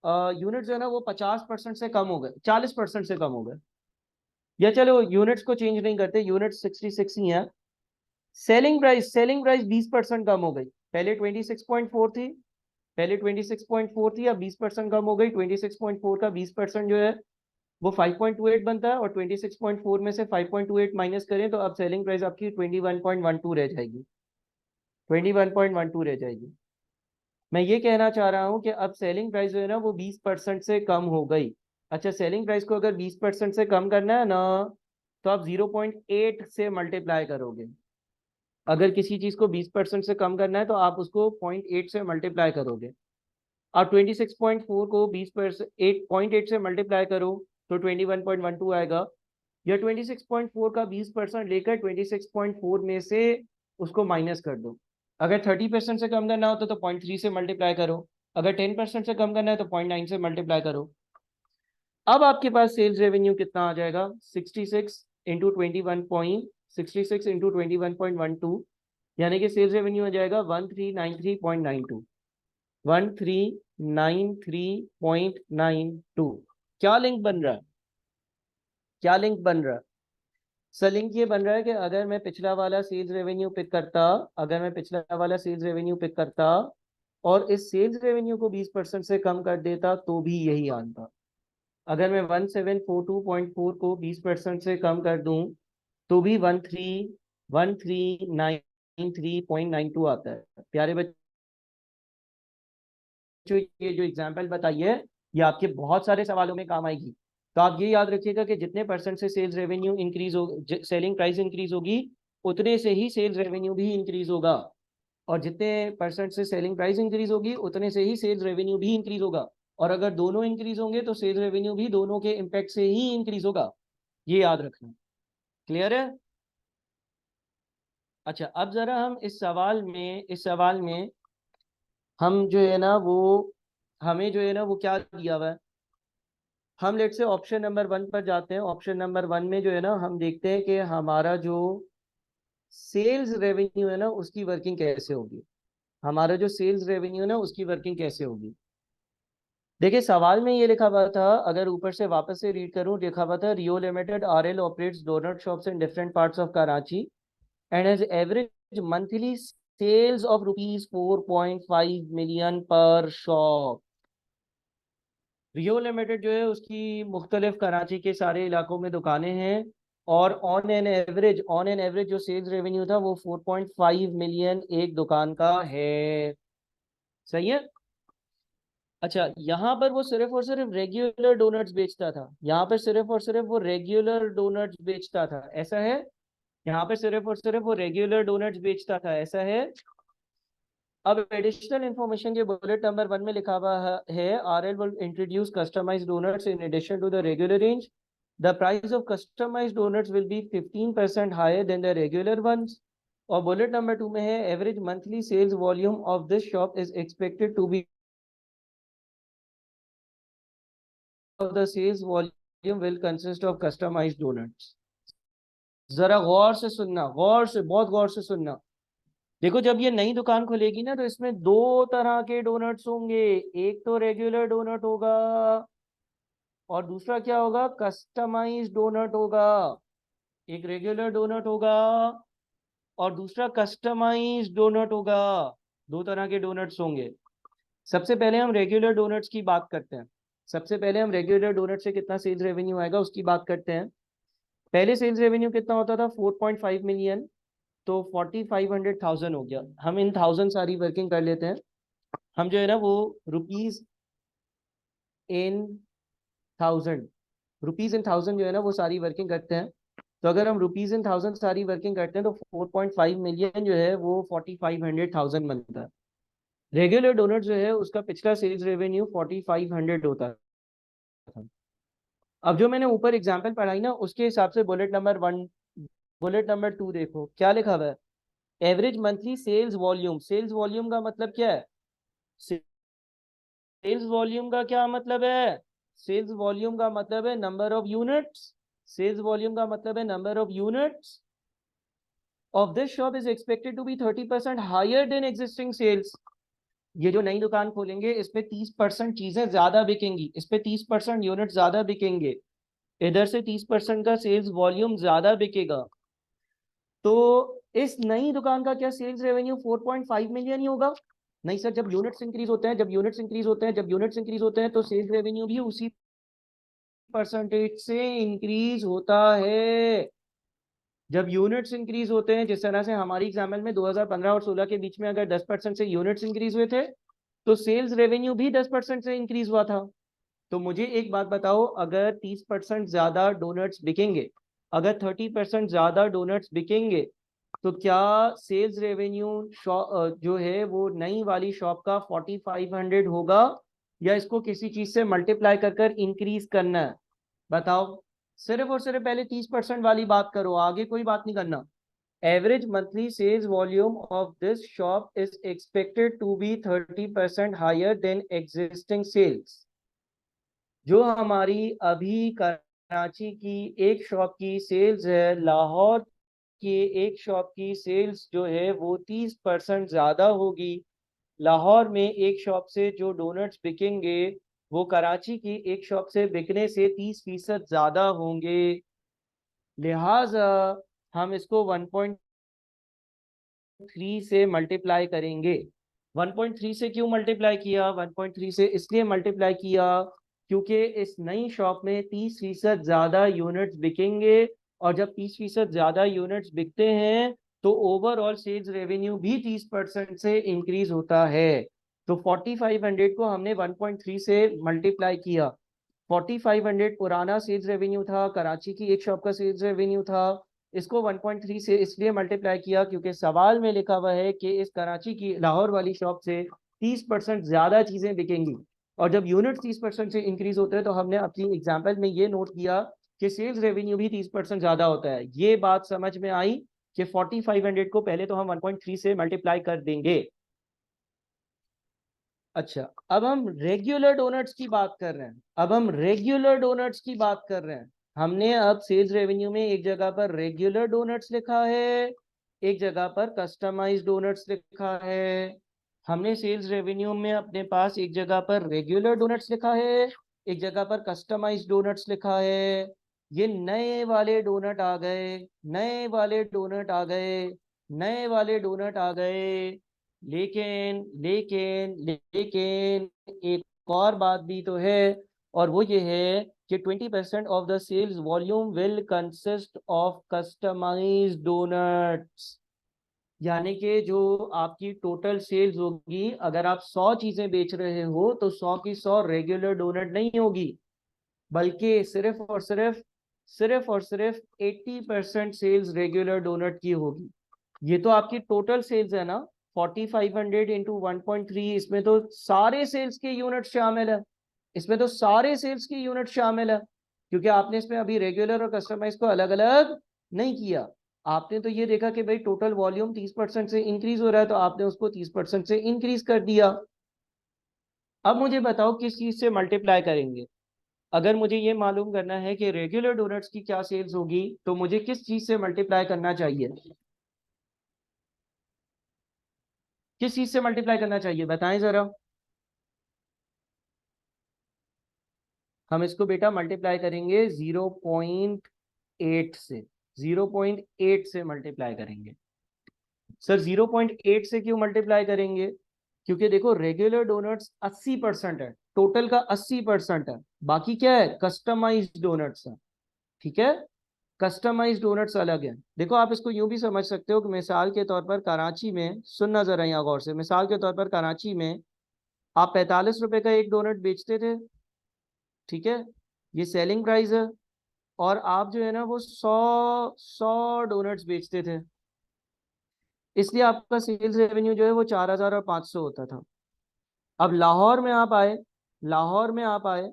यूनिट जो है ना वो 50% से कम हो गए, 40% से कम हो गए, या चलो यूनिट्स को चेंज नहीं करते, यूनिट 66 ही है। सेलिंग प्राइस 20% कम हो गई, पहले 26.4 थी, पहले 26.4 थी, अब 20% कम हो गई। 26.4 का 20% जो है वो 5.28 बनता है, और 26.4 में से 5.28 माइनस करें तो अब सेलिंग प्राइस आपकी 21.12 रह जाएगी, 21.12 रह जाएगी। मैं ये कहना चाह रहा हूँ कि अब सेलिंग प्राइस जो है ना वो 20% से कम हो गई। अच्छा सेलिंग प्राइस को अगर 20% से कम करना है ना, तो आप 0.8 से मल्टीप्लाई करोगे। अगर किसी चीज को 20% से कम करना है तो आप उसको 0.8 से मल्टीप्लाई करोगे। आप 26.4 को 20% 8.8 से मल्टीप्लाई करो तो 21.12 आएगा, या 26.4 का 20% लेकर 26.4 में से उसको माइनस कर दो। अगर 30% से कम करना हो तो 0.3 से मल्टीप्लाई करो, अगर 10% से कम करना है तो 0.9 से मल्टीप्लाई करो। अब आपके पास सेल्स रेवेन्यू कितना आ जाएगा, 66 इंटू 21.66 इंटू 21.12, यानी कि सेल्स रेवेन्यू आ जाएगा 1393.92, 13 93.92। क्या लिंक बन रहा है? क्या लिंक बन रहा है? सर लिंक ये बन रहा है कि अगर मैं पिछला वाला सेल्स रेवेन्यू पिक करता, अगर मैं पिछला वाला सेल्स रेवेन्यू पिक करता और इस सेल्स रेवेन्यू को 20% से कम कर देता तो भी यही आता। अगर मैं 1742.4 को 20% से कम कर दूं तो भी 1393.92 आता है। प्यारे बच्चों, ये जो एग्जाम्पल बताइए ये आपके बहुत सारे सवालों में काम आएगी। तो आप ये याद रखिएगा कि जितने परसेंट से सेल्स रेवेन्यू इंक्रीज हो, सेलिंग प्राइस इंक्रीज होगी, उतने से ही सेल्स रेवेन्यू भी इंक्रीज होगा। और जितने परसेंट से सेलिंग प्राइस इंक्रीज होगी उतने से ही सेल्स रेवेन्यू भी इंक्रीज होगा। और अगर दोनों इंक्रीज होंगे तो सेल्स रेवेन्यू भी दोनों के इम्पैक्ट से ही इंक्रीज होगा। ये याद रखना। क्लियर है? अच्छा, अब जरा हम इस सवाल में हम जो है ना वो, हमें जो है ना वो क्या दिया हुआ है, हम लेट से ऑप्शन नंबर 1 पर जाते हैं। ऑप्शन नंबर 1 में जो है ना हम देखते हैं कि हमारा जो सेल्स रेवेन्यू है ना उसकी वर्किंग कैसे होगी। हमारा जो सेल्स रेवेन्यू है ना उसकी वर्किंग कैसे होगी। देखिए सवाल में ये लिखा हुआ था, अगर ऊपर से वापस से रीड करूं, लिखा हुआ था Rio limited RL operates donut shops in different parts of Karachi and has average monthly sales of rupees 4.5 million per shop. Rio limited जो है उसकी मुख्तलिफ कराची के सारे इलाकों में दुकानें हैं और ऑन एन एवरेज जो सेल्स रेवेन्यू था वो 4.5 मिलियन एक दुकान का है। सही है? अच्छा, यहाँ पर वो सिर्फ और सिर्फ रेगुलर डोनट्स बेचता था, यहाँ पर सिर्फ और सिर्फ वो रेगुलर डोनट्स बेचता था, ऐसा है? यहाँ पे सिर्फ और सिर्फ वो रेगुलर डोनट्स बेचता था, ऐसा है? अब एडिशनल इंफॉर्मेशन के बुलेट नंबर 1 में लिखा हुआ है RL will introduce customised doughnuts in addition to the regular range. The price of customised donuts will be 15% higher than the regular ones. और बुलेट नंबर 2 में है average monthly sales volume of this shop is expected to be, the sales volume will consist of customized donuts। जरा गौर से सुनना, गौर से, बहुत गौर से सुनना। देखो जब ये नई दुकान खुलेगी ना तो इसमें दो तरह के डोनट्स होंगे। एक तो रेगुलर डोनट होगा और दूसरा क्या होगा, कस्टमाइज्ड डोनट होगा। एक रेगुलर डोनट होगा और दूसरा कस्टमाइज्ड डोनट होगा। दो तरह के डोनट्स होंगे। सबसे पहले हम रेगुलर डोनट्स की बात करते हैं। सबसे पहले हम रेगुलर डोनट से कितना सेल्स रेवेन्यू आएगा उसकी बात करते हैं। पहले सेल्स रेवेन्यू कितना होता था, 4.5 मिलियन। तो 4500,000 हो गया। हम इन 1000 सारी वर्किंग कर लेते हैं। हम जो है ना वो rupees in thousand, rupees in thousand जो है ना वो सारी वर्किंग करते हैं। तो अगर हम रुपीज इन थाउजेंड सारी वर्किंग करते हैं तो 4.5 मिलियन जो है वो 4500,000 बनता है। रेगुलर डोनट जो है उसका पिछला सेल्स रेवेन्यू 4500 होता था। अब जो मैंने ऊपर एग्जांपल पढ़ाई ना उसके हिसाब से बुलेट नंबर 1, बुलेट नंबर 2 देखो क्या लिखा हुआ है। Average monthly sales volume, sales volume का मतलब क्या है? सेल्स वॉल्यूम का क्या मतलब है? सेल्स वॉल्यूम का मतलब है number of units. Sales volume का मतलब है number of units of this shop is expected to be 30% higher than existing sales. ये जो नई दुकान खोलेंगे इस पे 30% चीजें ज्यादा बिकेंगी, इस पे 30% यूनिट ज्यादा बिकेंगे, इधर से 30% का सेल्स वॉल्यूम ज्यादा बिकेगा। तो इस नई दुकान का क्या सेल्स रेवेन्यू 4.5 मिलियन ही होगा? नहीं सर, जब यूनिट्स इंक्रीज होते हैं, जब यूनिट्स इंक्रीज होते हैं तो सेल्स रेवेन्यू भी उसी परसेंटेज से इंक्रीज होता है। जब यूनिट्स इंक्रीज होते हैं, जिस तरह से हमारी एग्जाम्पल में 2015 और 16 के बीच में अगर 10% से यूनिट्स इंक्रीज हुए थे तो सेल्स रेवेन्यू भी 10% से इंक्रीज हुआ था। तो मुझे एक बात बताओ, अगर 30% ज्यादा डोनट्स बिकेंगे, अगर 30% ज्यादा डोनट्स बिकेंगे तो क्या सेल्स रेवेन्यू जो है वो नई वाली शॉप का 4500 होगा या इसको किसी चीज से मल्टीप्लाई कर कर इंक्रीज करना है? बताओ। सिर्फ और सिर्फ पहले 30% वाली बात करो, आगे कोई बात नहीं करना। Average monthly sales volume of this shop is expected to be 30% higher than existing sales. जो हमारी अभी कराची की एक शॉप की सेल्स है, लाहौर की एक शॉप की सेल्स जो है वो 30% ज्यादा होगी लाहौर में एक शॉप से जो डोनट्स बिकेंगे वो कराची की एक शॉप से बिकने से 30% ज्यादा होंगे, लिहाजा हम इसको 1.3 से मल्टीप्लाई करेंगे। 1.3 से क्यों मल्टीप्लाई किया? 1.3 से इसलिए मल्टीप्लाई किया क्योंकि इस नई शॉप में 30% ज्यादा यूनिट्स बिकेंगे, और जब 30% ज्यादा यूनिट्स बिकते हैं तो ओवरऑल सेल्स रेवेन्यू भी 30% से इंक्रीज होता है। तो 4500 को हमने 1.3 से मल्टीप्लाई किया। 4500 पुराना सेल्स रेवेन्यू था, कराची की एक शॉप का सेल्स रेवेन्यू था। इसको 1.3 से इसलिए मल्टीप्लाई किया क्योंकि सवाल में लिखा हुआ है कि इस कराची की लाहौर वाली शॉप से 30% ज्यादा चीजें बिकेंगी, और जब यूनिट 30% से इंक्रीज होते हैं तो हमने अपनी एग्जाम्पल में ये नोट किया कि सेल्स रेवेन्यू भी 30% ज्यादा होता है। ये बात समझ में आई कि 4500 को पहले तो हम 1.3 से मल्टीप्लाई कर देंगे। अच्छा, अब हम रेगुलर डोनट्स की बात कर रहे हैं। अब हम रेगुलर डोनट्स की बात कर रहे हैं। हमने अब सेल्स रेवेन्यू में एक जगह पर रेगुलर डोनट्स लिखा है, एक जगह पर कस्टमाइज्ड डोनट्स लिखा है। हमने सेल्स रेवेन्यू में अपने पास एक जगह पर रेगुलर डोनट्स लिखा है, एक जगह पर कस्टमाइज्ड डोनट्स लिखा है। ये नए वाले डोनट आ गए, नए वाले डोनट आ गए, नए वाले डोनट आ गए। लेकिन लेकिन लेकिन एक और बात भी तो है, और वो ये है कि 20% of the sales volume will consist of customised doughnuts. यानी कि जो आपकी टोटल सेल्स होगी, अगर आप 100 चीजें बेच रहे हो तो 100 की 100 रेगुलर डोनट नहीं होगी, बल्कि सिर्फ और सिर्फ 80% सेल्स रेगुलर डोनट की होगी। ये तो आपकी टोटल सेल्स है ना, 4500 इंटू 1.3, इसमें तो सारे सेल्स के यूनिट शामिल है। इसमें तो सारे सेल्स की यूनिट शामिल है, क्योंकि आपने इसमें अभी रेगुलर और कस्टमाइज को अलग अलग नहीं किया। आपने तो ये देखा कि भाई टोटल वॉल्यूम 30% से इंक्रीज हो रहा है, तो आपने उसको 30% से इंक्रीज कर दिया। अब मुझे बताओ किस चीज से मल्टीप्लाई करेंगे। अगर मुझे ये मालूम करना है कि रेगुलर डोनट्स की क्या सेल्स होगी, तो मुझे किस चीज से मल्टीप्लाई करना चाहिए? किस चीज से मल्टीप्लाई करना चाहिए बताएं जरा। हम इसको बेटा मल्टीप्लाई करेंगे 0.8 से। 0.8 से मल्टीप्लाई करेंगे। सर 0.8 से क्यों मल्टीप्लाई करेंगे? क्योंकि देखो रेगुलर डोनट्स 80% है, टोटल का 80% है। बाकी क्या है? कस्टमाइज्ड डोनट्स है। ठीक है, कस्टमाइज्ड डोनट्स अलग है। देखो आप इसको यूं भी समझ सकते हो कि मिसाल के तौर पर कराची में, सुनना जरा यहाँ गौर से, मिसाल के तौर पर कराची में आप 45 रुपए का एक डोनट बेचते थे। ठीक है, ये सेलिंग प्राइस है। और आप जो है ना वो 100 डोनट्स बेचते थे, इसलिए आपका सेल्स रेवेन्यू जो है वो 4500 होता था। अब लाहौर में आप आए, लाहौर में आप आए,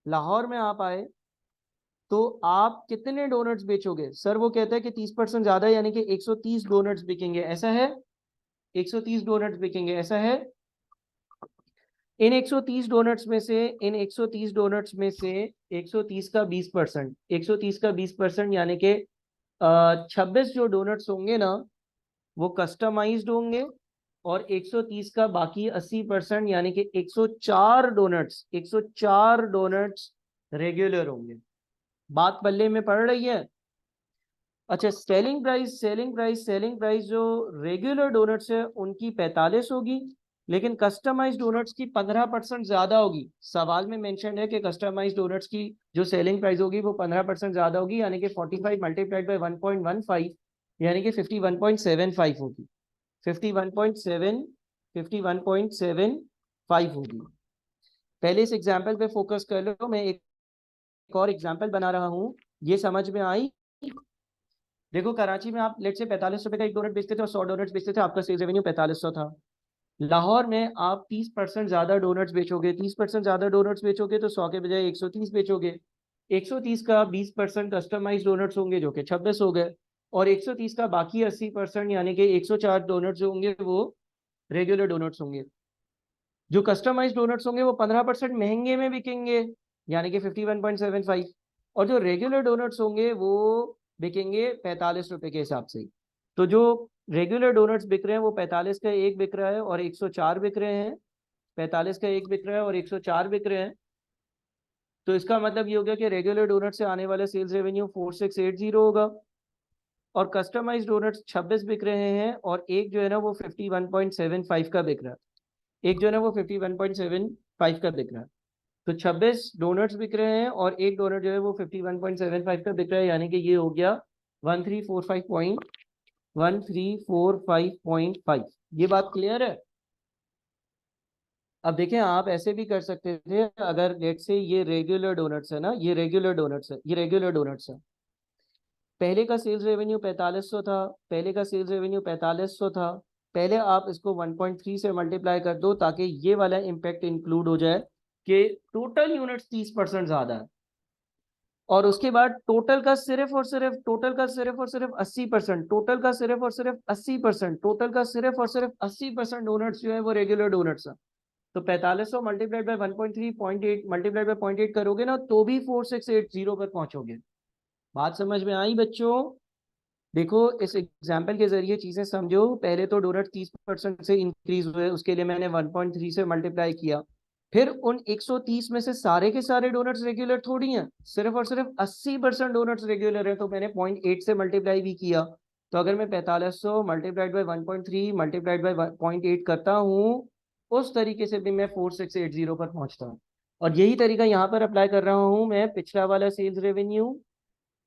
लाहौर में आप आए, तो आप कितने डोनट्स बेचोगे? सर वो कहता है कि 30% ज्यादा, यानी कि 130 डोनट्स बिकेंगे, ऐसा है? 130 डोनट्स बिकेंगे, ऐसा है? इन 130 डोनट्स में से, इन 130 डोनट्स में से 130 का 20%, 130 का 20% यानी कि 26 जो डोनट्स होंगे ना वो कस्टमाइज्ड होंगे, और 130 का बाकी 80% यानी कि 104 डोनट्स, 104 डोनट्स रेगुलर होंगे। बात पल्ले में पड़ रही है? अच्छा, सेलिंग प्राइस, सेलिंग प्राइस जो रेगुलर डोनट्स है उनकी 45 होगी, लेकिन कस्टमाइज डोनट्स की 15% ज्यादा होगी। सवाल में मेंशन है कि कस्टमाइज डोनट्स की जो सेलिंग प्राइस होगी वो 15% ज्यादा होगी, यानी कि 45 मल्टीप्लाइड बाई 1.15, यानी कि 51.75 होगी। 51.7, 51.75 होगी। पहले इस एग्जाम्पल पे फोकस कर लो, मैं एक और एग्जाम्पल बना रहा हूँ, ये समझ में आई? देखो कराची में आप लेट से 45 रुपए का एक डोनट बेचते थे और 100 डोनट्स बेचते थे, आपका सेल्स रेवेन्यू 4500 था। लाहौर में आप 30% ज्यादा डोनट्स बेचोगे, 30% ज्यादा डोनट्स बेचोगे तो 100 के बजाय 130 बेचोगे। 130 का 20% कस्टमाइज डोनट्स होंगे जो कि 26 हो गए, और 130 का बाकी 80% यानी कि 104 डोनट्स जो होंगे वो रेगुलर डोनट्स होंगे। जो कस्टमाइज डोनट्स होंगे वो 15% महंगे में बिकेंगे, यानी कि 51.75, और जो रेगुलर डोनट्स होंगे वो बिकेंगे 45 रुपए के हिसाब से। तो जो रेगुलर डोनट्स बिक रहे हैं वो 45 का एक बिक रहा है और 104 बिक रहे हैं, 45 का एक बिक रहा है और 104 बिक रहे हैं। तो इसका मतलब ये हो गया कि रेगुलर डोनट से आने वाला सेल्स रेवेन्यू 4680 होगा, और कस्टमाइज डोनट्स 26 बिक रहे हैं और एक जो है ना वो 51.75 का बिक रहा है, एक जो है ना वो 51.75 का बिक रहा है। तो 26 डोनट्स बिक रहे हैं और एक डोनट जो है वो 51.75 का बिक रहा है, यानी कि ये हो गया 1345.5। ये बात क्लियर है? अब देखें, आप ऐसे भी कर सकते थे, अगर लेट से ये रेगुलर डोनट्स है ना, ये रेगुलर डोनट्स है, ये रेगुलर डोनट्स है, पहले का सेल्स रेवेन्यू 4500 था, पहले का सेल्स रेवेन्यू 4500 था, पहले आप इसको 1.3 से मल्टीप्लाई कर दो ताकि ये वाला इम्पैक्ट इंक्लूड हो जाए कि टोटल यूनिट्स 30% ज्यादा है, और उसके बाद टोटल का सिर्फ और सिर्फ, टोटल का सिर्फ और सिर्फ 80%, टोटल का सिर्फ और सिर्फ 80%, टोटल का सिर्फ और सिर्फ 80% डोनट्स जो है वो रेगुलर डोनट्स है। तो 4500 मल्टीप्लाइड बाय 1.3 0.8 मल्टीप्लाइड बाय 0.8 करोगे ना तो भी 4680 पर पहुंचोगे। बात समझ में आई बच्चों? देखो इस एग्जाम्पल के जरिए चीजें समझो। पहले तो डोनट 30% से इंक्रीज हुए, उसके लिए मैंने 1.3 से मल्टीप्लाई किया। फिर उन 130 में से सारे के सारे डोनट्स रेगुलर थोड़ी हैं, सिर्फ और सिर्फ 80% डोनट्स रेगुलर है, तो मैंने 0.8 से मल्टीप्लाई भी किया। तो अगर मैं 4500 मल्टीप्लाइड बाई 1.3 मल्टीप्लाइड बाई 0.8 करता हूँ, उस तरीके से भी मैं 4680 पर पहुंचता हूँ। और यही तरीका यहाँ पर अप्लाई कर रहा हूँ मैं। पिछला वाला सेल्स रेवेन्यू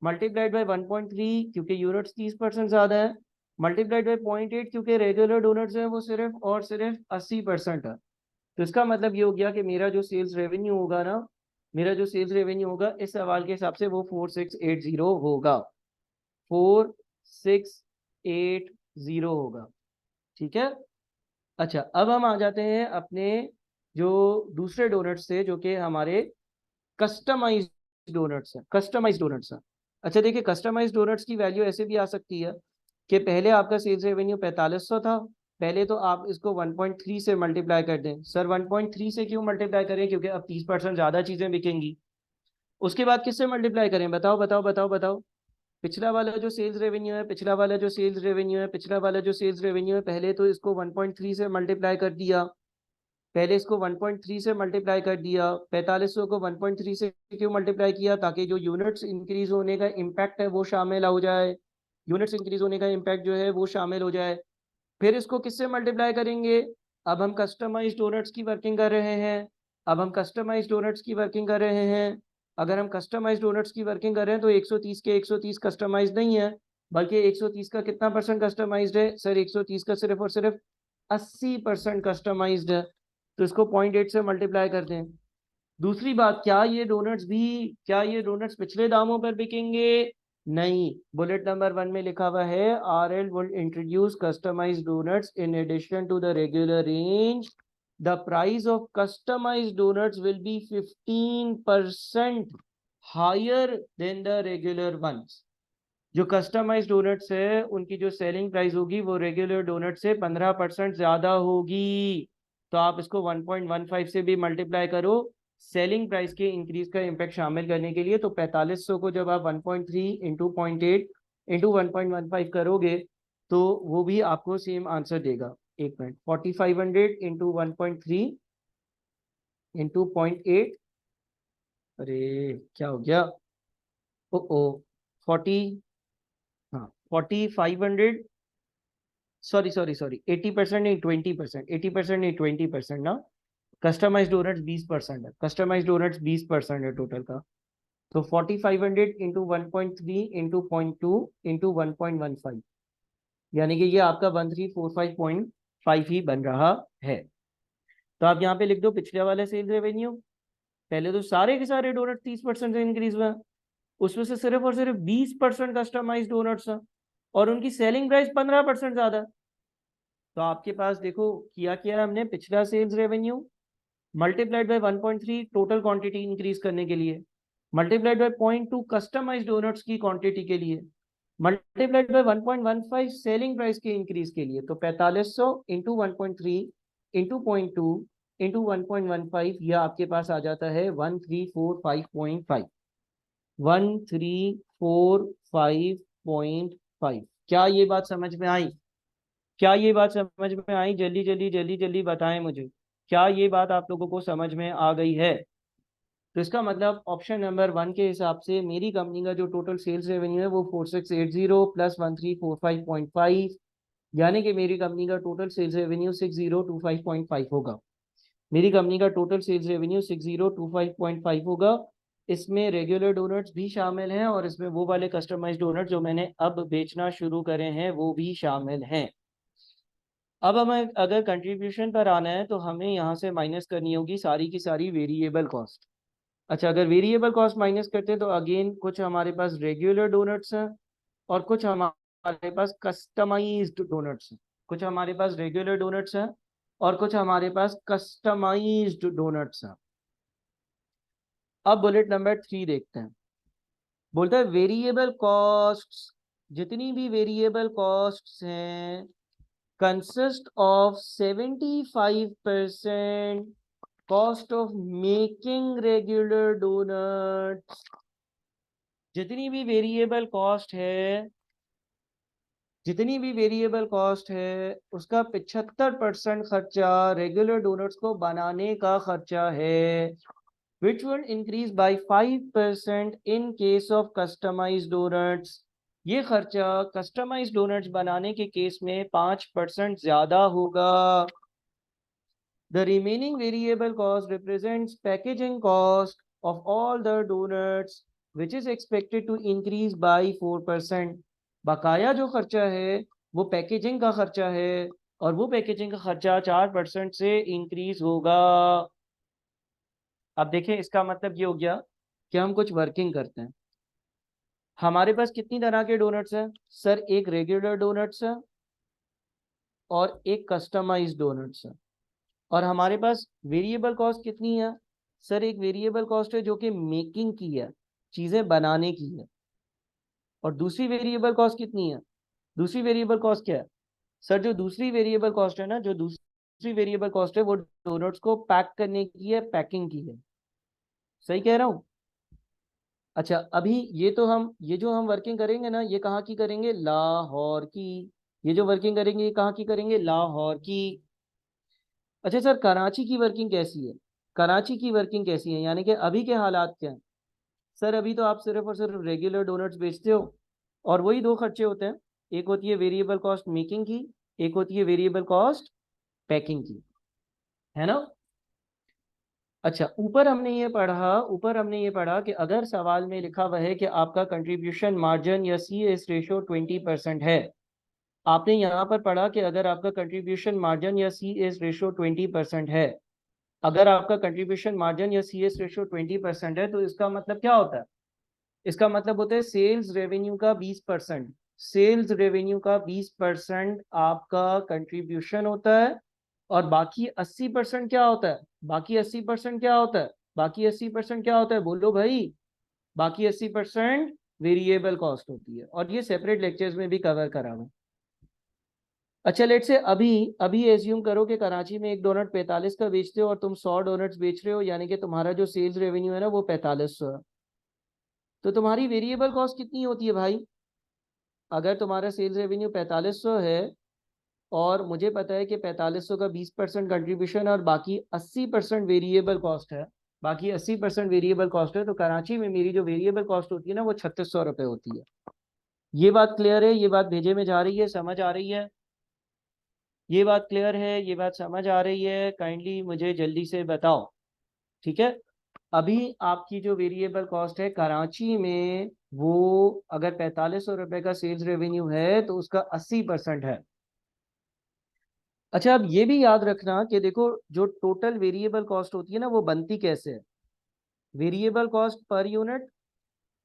मल्टीप्लाइड बाई 1.3 क्योंकि यूनिट्स 30% ज्यादा है, मल्टीप्लाइड बाई 0.8 क्योंकि रेगुलर डोनट्स हैं वो सिर्फ और सिर्फ 80% है। तो इसका मतलब ये हो गया कि मेरा जो सेल्स रेवेन्यू होगा ना, मेरा जो सेल्स रेवेन्यू होगा इस सवाल के हिसाब से वो 4680 होगा, 4680 होगा। ठीक है। अच्छा, अब हम आ जाते हैं अपने जो दूसरे डोनट्स थे जो कि हमारे कस्टमाइज डोनट्स हैं, कस्टमाइज डोनट्स हैं। अच्छा देखिए, कस्टमाइज डोनट्स की वैल्यू ऐसे भी आ सकती है कि पहले आपका सेल्स रेवेन्यू 4500 था, पहले तो आप इसको 1.3 से मल्टीप्लाई कर दें। सर 1.3 से क्यों मल्टीप्लाई करें? क्योंकि अब 30% ज्यादा चीजें बिकेंगी। उसके बाद किससे मल्टीप्लाई करें? बताओ बताओ बताओ बताओ। पिछला वाला जो सेल्स रेवेन्यू है, पिछला वाला जो सेल्स रेवेन्यू है, पिछला वाला जो सेल्स रेवेन्यू है, पहले तो इसको 1.3 से मल्टीप्लाई कर दिया, पहले इसको 1.3 से मल्टीप्लाई कर दिया। 4500 को 1.3 से क्यों मल्टीप्लाई किया? ताकि जो यूनिट्स इंक्रीज होने का इम्पैक्ट है वो शामिल हो जाए, यूनिट्स इंक्रीज होने का इम्पैक्ट जो है वो शामिल हो जाए। फिर इसको किससे मल्टीप्लाई करेंगे? अब हम कस्टमाइज डोनट्स की वर्किंग कर रहे हैं, अब हम कस्टमाइज डोनट्स की वर्किंग कर रहे हैं। अगर हम कस्टमाइज डोनट्स की वर्किंग कर रहे हैं तो 130 के 130 कस्टमाइज नहीं है, बल्कि 130 का कितना परसेंट कस्टमाइज्ड है? सर 130 का सिर्फ और सिर्फ 80% कस्टमाइज्ड है। तो इसको 0.8 से मल्टीप्लाई कर दें। दूसरी बात, क्या ये डोनट्स पिछले दामों पर बिकेंगे? नहीं। बुलेट नंबर 1 में लिखा हुआ है RL will introduce customized donuts in addition to the regular range. The price of customized donuts will be 15% higher than the regular ones. जो कस्टमाइज डोनट्स है उनकी जो सेलिंग प्राइस होगी वो रेगुलर डोनट से 15% ज्यादा होगी। तो आप इसको 1.15 से भी मल्टीप्लाई करो सेलिंग प्राइस के इंक्रीज का इम्पैक्ट शामिल करने के लिए। तो 4500 को जब आप 1.3 इंटू 0.8 इंटू 1.15 करोगे तो वो भी आपको सेम आंसर देगा। एक मिनट, 4500 इंटू 1.3 इंटू 0.8, अरे क्या हो गया? ओ ओ 40, हाँ 4500, सॉरी सॉरी सॉरी, 80% नहीं 20%, 80% नहीं 20% ना। कस्टमाइज डोनट्स 20% है, कस्टमाइज डोनट्स 20% है टोटल का। तो 4500 इंटू 1.3 इंटू 0.2 इंटू 1.15, यानी कि ये आपका 1345.5 ही बन रहा है। तो आप यहाँ पे लिख दो पिछले वाले सेल्स रेवेन्यू। पहले तो सारे के सारे डोनट 30% से इंक्रीज हुआ, उसमें से सिर्फ और सिर्फ 20% कस्टमाइज डोनट्स हैं और उनकी सेलिंग प्राइस 15% ज्यादा है। तो आपके पास देखो किया क्या हमने, पिछला sales revenue multiplied by 1.3 total quantity increase करने के लिए, मल्टीप्लाइड बाय 0.2 कस्टमाइज डोनट्स की क्वांटिटी के लिए, मल्टीप्लाइड बाय 1.15 सेलिंग प्राइस के इंक्रीज के लिए। तो 4500 इंटू 1.3 इंटू 0.2 इंटू 1.15, यह आपके पास आ जाता है 1345.5, 1345.5। क्या ये बात समझ में आई? क्या ये बात समझ में आई? जल्दी जल्दी जल्दी जल्दी बताएं मुझे, क्या ये बात आप लोगों को समझ में आ गई है? तो इसका मतलब ऑप्शन नंबर 1 के हिसाब से मेरी कंपनी का जो टोटल सेल्स रेवेन्यू है वो 4680 प्लस 1345.5, यानी कि मेरी कंपनी का टोटल सेल्स रेवेन्यू 6025.5 होगा। मेरी कंपनी का टोटल सेल्स रेवेन्यू 6025.5 होगा। इसमें रेगुलर डोनट्स भी शामिल हैं और इसमें वो वाले कस्टमाइज्ड डोनट्स जो मैंने अब बेचना शुरू करे हैं वो भी शामिल हैं। अब हमें अगर कंट्रीब्यूशन पर आना है तो हमें यहाँ से माइनस करनी होगी सारी की सारी वेरिएबल कॉस्ट। अच्छा, अगर वेरिएबल कॉस्ट माइनस करते हैं तो अगेन कुछ हमारे पास रेगुलर डोनट्स हैं और कुछ हमारे पास कस्टमाइज्ड डोनट्स हैं। कुछ हमारे पास रेगुलर डोनट्स हैं और कुछ हमारे पास कस्टमाइज्ड डोनट्स हैं। अब बुलेट नंबर 3 देखते हैं। बोलता है वेरिएबल कॉस्ट्स, जितनी भी वेरिएबल कॉस्ट्स हैं consist of 75% cost of making regular doughnuts. जितनी भी वेरिएबल कॉस्ट है, जितनी भी वेरिएबल कॉस्ट है उसका 75% खर्चा रेगुलर डोनट्स को बनाने का खर्चा है, which will increase by 5% in case of customized donuts। ये खर्चा कस्टमाइज डोनट्स बनाने के केस में 5% ज्यादा होगा। The remaining variable cost represents packaging cost of all the donuts, which is expected to increase by 4%। बकाया जो खर्चा है वो पैकेजिंग का खर्चा है और वो पैकेजिंग का खर्चा 4% से इंक्रीज होगा। अब देखें, इसका मतलब ये हो गया कि हम कुछ वर्किंग करते हैं। हमारे पास कितनी तरह के डोनट्स हैं सर? एक रेगुलर डोनट्स है और एक कस्टमाइज्ड डोनट्स है। और हमारे पास वेरिएबल कॉस्ट कितनी है सर? एक वेरिएबल कॉस्ट है जो कि मेकिंग की है, चीजें बनाने की है। और दूसरी वेरिएबल कॉस्ट कितनी है? दूसरी वेरिएबल कॉस्ट क्या है सर? जो दूसरी वेरिएबल कॉस्ट है ना, जो दूसरी वेरिएबल कॉस्ट है वो डोनट्स को पैक करने की है, पैकिंग की है। सही कह रहा हूँ? अच्छा, अभी ये जो हम वर्किंग करेंगे ना, ये कहाँ की करेंगे? लाहौर की। ये जो वर्किंग करेंगे ये कहाँ की करेंगे? लाहौर की। अच्छा सर, कराची की वर्किंग कैसी है? कराची की वर्किंग कैसी है, यानी कि अभी के हालात क्या हैं? सर अभी तो आप सिर्फ और सिर्फ रेगुलर डोनट्स बेचते हो और वही दो खर्चे होते हैं। एक होती है वेरिएबल कॉस्ट मेकिंग की, एक होती है वेरिएबल कॉस्ट पैकिंग की, है ना? अच्छा, ऊपर हमने ये पढ़ा कि अगर सवाल में लिखा हुआ है कि आपका कंट्रीब्यूशन मार्जिन या सी एस रेशो 20% है। आपने यहाँ पर पढ़ा कि अगर आपका कंट्रीब्यूशन मार्जिन या सी एस रेशो 20% है, अगर आपका कंट्रीब्यूशन मार्जिन या सी एस रेशो 20% है तो इसका मतलब क्या होता है? इसका मतलब होता है सेल्स रेवेन्यू का 20%। सेल्स रेवेन्यू का 20% आपका कंट्रीब्यूशन होता है और बाकी 80% क्या होता है? बाकी 80% क्या होता है? बाकी 80% क्या होता है? बोलो भाई। बाकी 80% वेरिएबल कॉस्ट होती है और ये सेपरेट लेक्चर्स में भी कवर करा हुआ है। अच्छा, लेट से अभी अभी एज्यूम करो कि कराची में एक डोनट 45 का बेचते हो और तुम 100 डोनट्स बेच रहे हो, यानी कि तुम्हारा जो सेल्स रेवेन्यू है ना वो 4500 है। तो तुम्हारी वेरिएबल कॉस्ट कितनी होती है भाई? अगर तुम्हारा सेल्स रेवेन्यू 4500 है और मुझे पता है कि 4500 का 20% कंट्रीब्यूशन और बाकी 80% वेरिएबल कॉस्ट है, बाकी 80% वेरिएबल कॉस्ट है, तो कराची में मेरी जो वेरिएबल कॉस्ट होती है ना वो 3600 रुपये होती है। ये बात क्लियर है? ये बात भेजे में जा रही है? समझ आ रही है? ये बात क्लियर है? ये बात समझ आ रही है? काइंडली मुझे जल्दी से बताओ। ठीक है, अभी आपकी जो वेरिएबल कॉस्ट है कराची में वो अगर 4500 रुपये का सेल्स रेवेन्यू है तो उसका 80% है। अच्छा, अब ये भी याद रखना कि देखो जो टोटल वेरिएबल कॉस्ट होती है ना वो बनती कैसे है? Variable cost per unit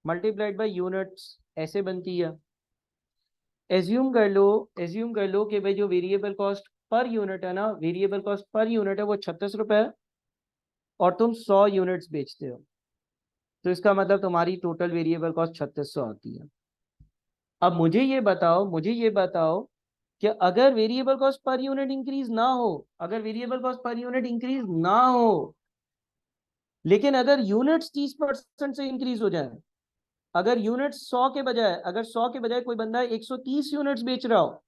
multiplied by units, ऐसे बनती है। एज्यूम कर लो कि भाई जो वेरिएबल कॉस्ट पर यूनिट है ना, वेरिएबल कॉस्ट पर यूनिट है वो 36 रुपये है और तुम 100 यूनिट्स बेचते हो, तो इसका मतलब तुम्हारी टोटल वेरिएबल कॉस्ट 3600 आती है। अब मुझे ये बताओ कि अगर variable cost per unit increase ना हो, अगर variable cost per unit increase ना हो लेकिन अगर यूनिट्स 30% से इंक्रीज हो जाए, अगर यूनिट 100 के बजाय, अगर 100 के बजाय कोई बंदा 130 यूनिट्स बेच रहा हो,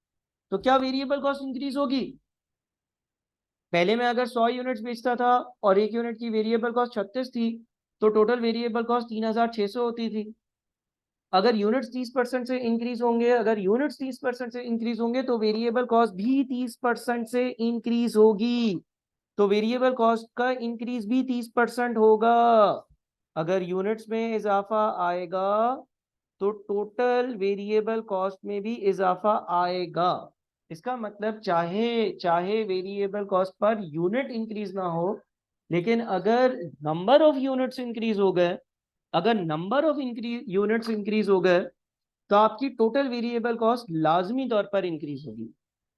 तो क्या वेरिएबल कॉस्ट इंक्रीज होगी? पहले मैं अगर 100 यूनिट्स बेचता था और एक यूनिट की वेरिएबल कॉस्ट 36 थी, तो टोटल वेरिएबल कॉस्ट 3600 होती थी। अगर यूनिट्स 30% से इंक्रीज होंगे, अगर यूनिट्स 30% से इंक्रीज होंगे, तो वेरिएबल कॉस्ट भी 30% से इंक्रीज होगी। तो वेरिएबल कॉस्ट का इंक्रीज भी 30% होगा। अगर यूनिट्स में इजाफा आएगा तो टोटल वेरिएबल कॉस्ट में भी इजाफा आएगा। इसका मतलब चाहे चाहे variable cost per unit increase ना हो, लेकिन अगर नंबर ऑफ यूनिट्स इंक्रीज हो गए, अगर नंबर ऑफ यूनिट्स इंक्रीज हो गए, तो आपकी टोटल वेरिएबल कॉस्ट लाजमी तौर पर इंक्रीज होगी।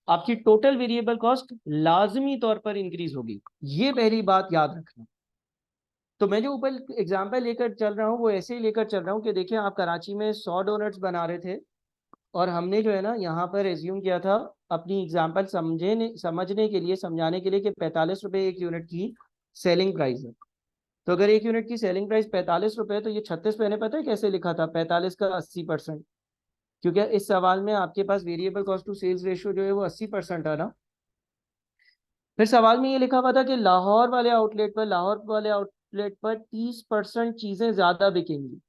आपकी टोटल वेरिएबल कॉस्ट लाजमी तौर पर इंक्रीज होगी। ये पहली बात याद रखना। तो मैं जो ऊपर एग्जांपल लेकर चल रहा हूँ वो ऐसे ही लेकर चल रहा हूँ कि देखिए, आप कराची में 100 डोनट्स बना रहे थे, और हमने जो है ना यहाँ पर एज्यूम किया था अपनी एग्जांपल समझने के लिए, समझाने के लिए, कि 45 रुपए एक यूनिट की सेलिंग प्राइस है। तो अगर एक यूनिट की सेलिंग प्राइस 45 रुपए, तो ये 36, मैंने पता है कैसे लिखा था, 45 का 80%, क्योंकि इस सवाल में आपके पास variable cost to sales ratio जो है वो 80% है ना। फिर सवाल में ये लिखा हुआ था कि लाहौर वाले आउटलेट पर 30% चीजें ज्यादा बिकेंगी।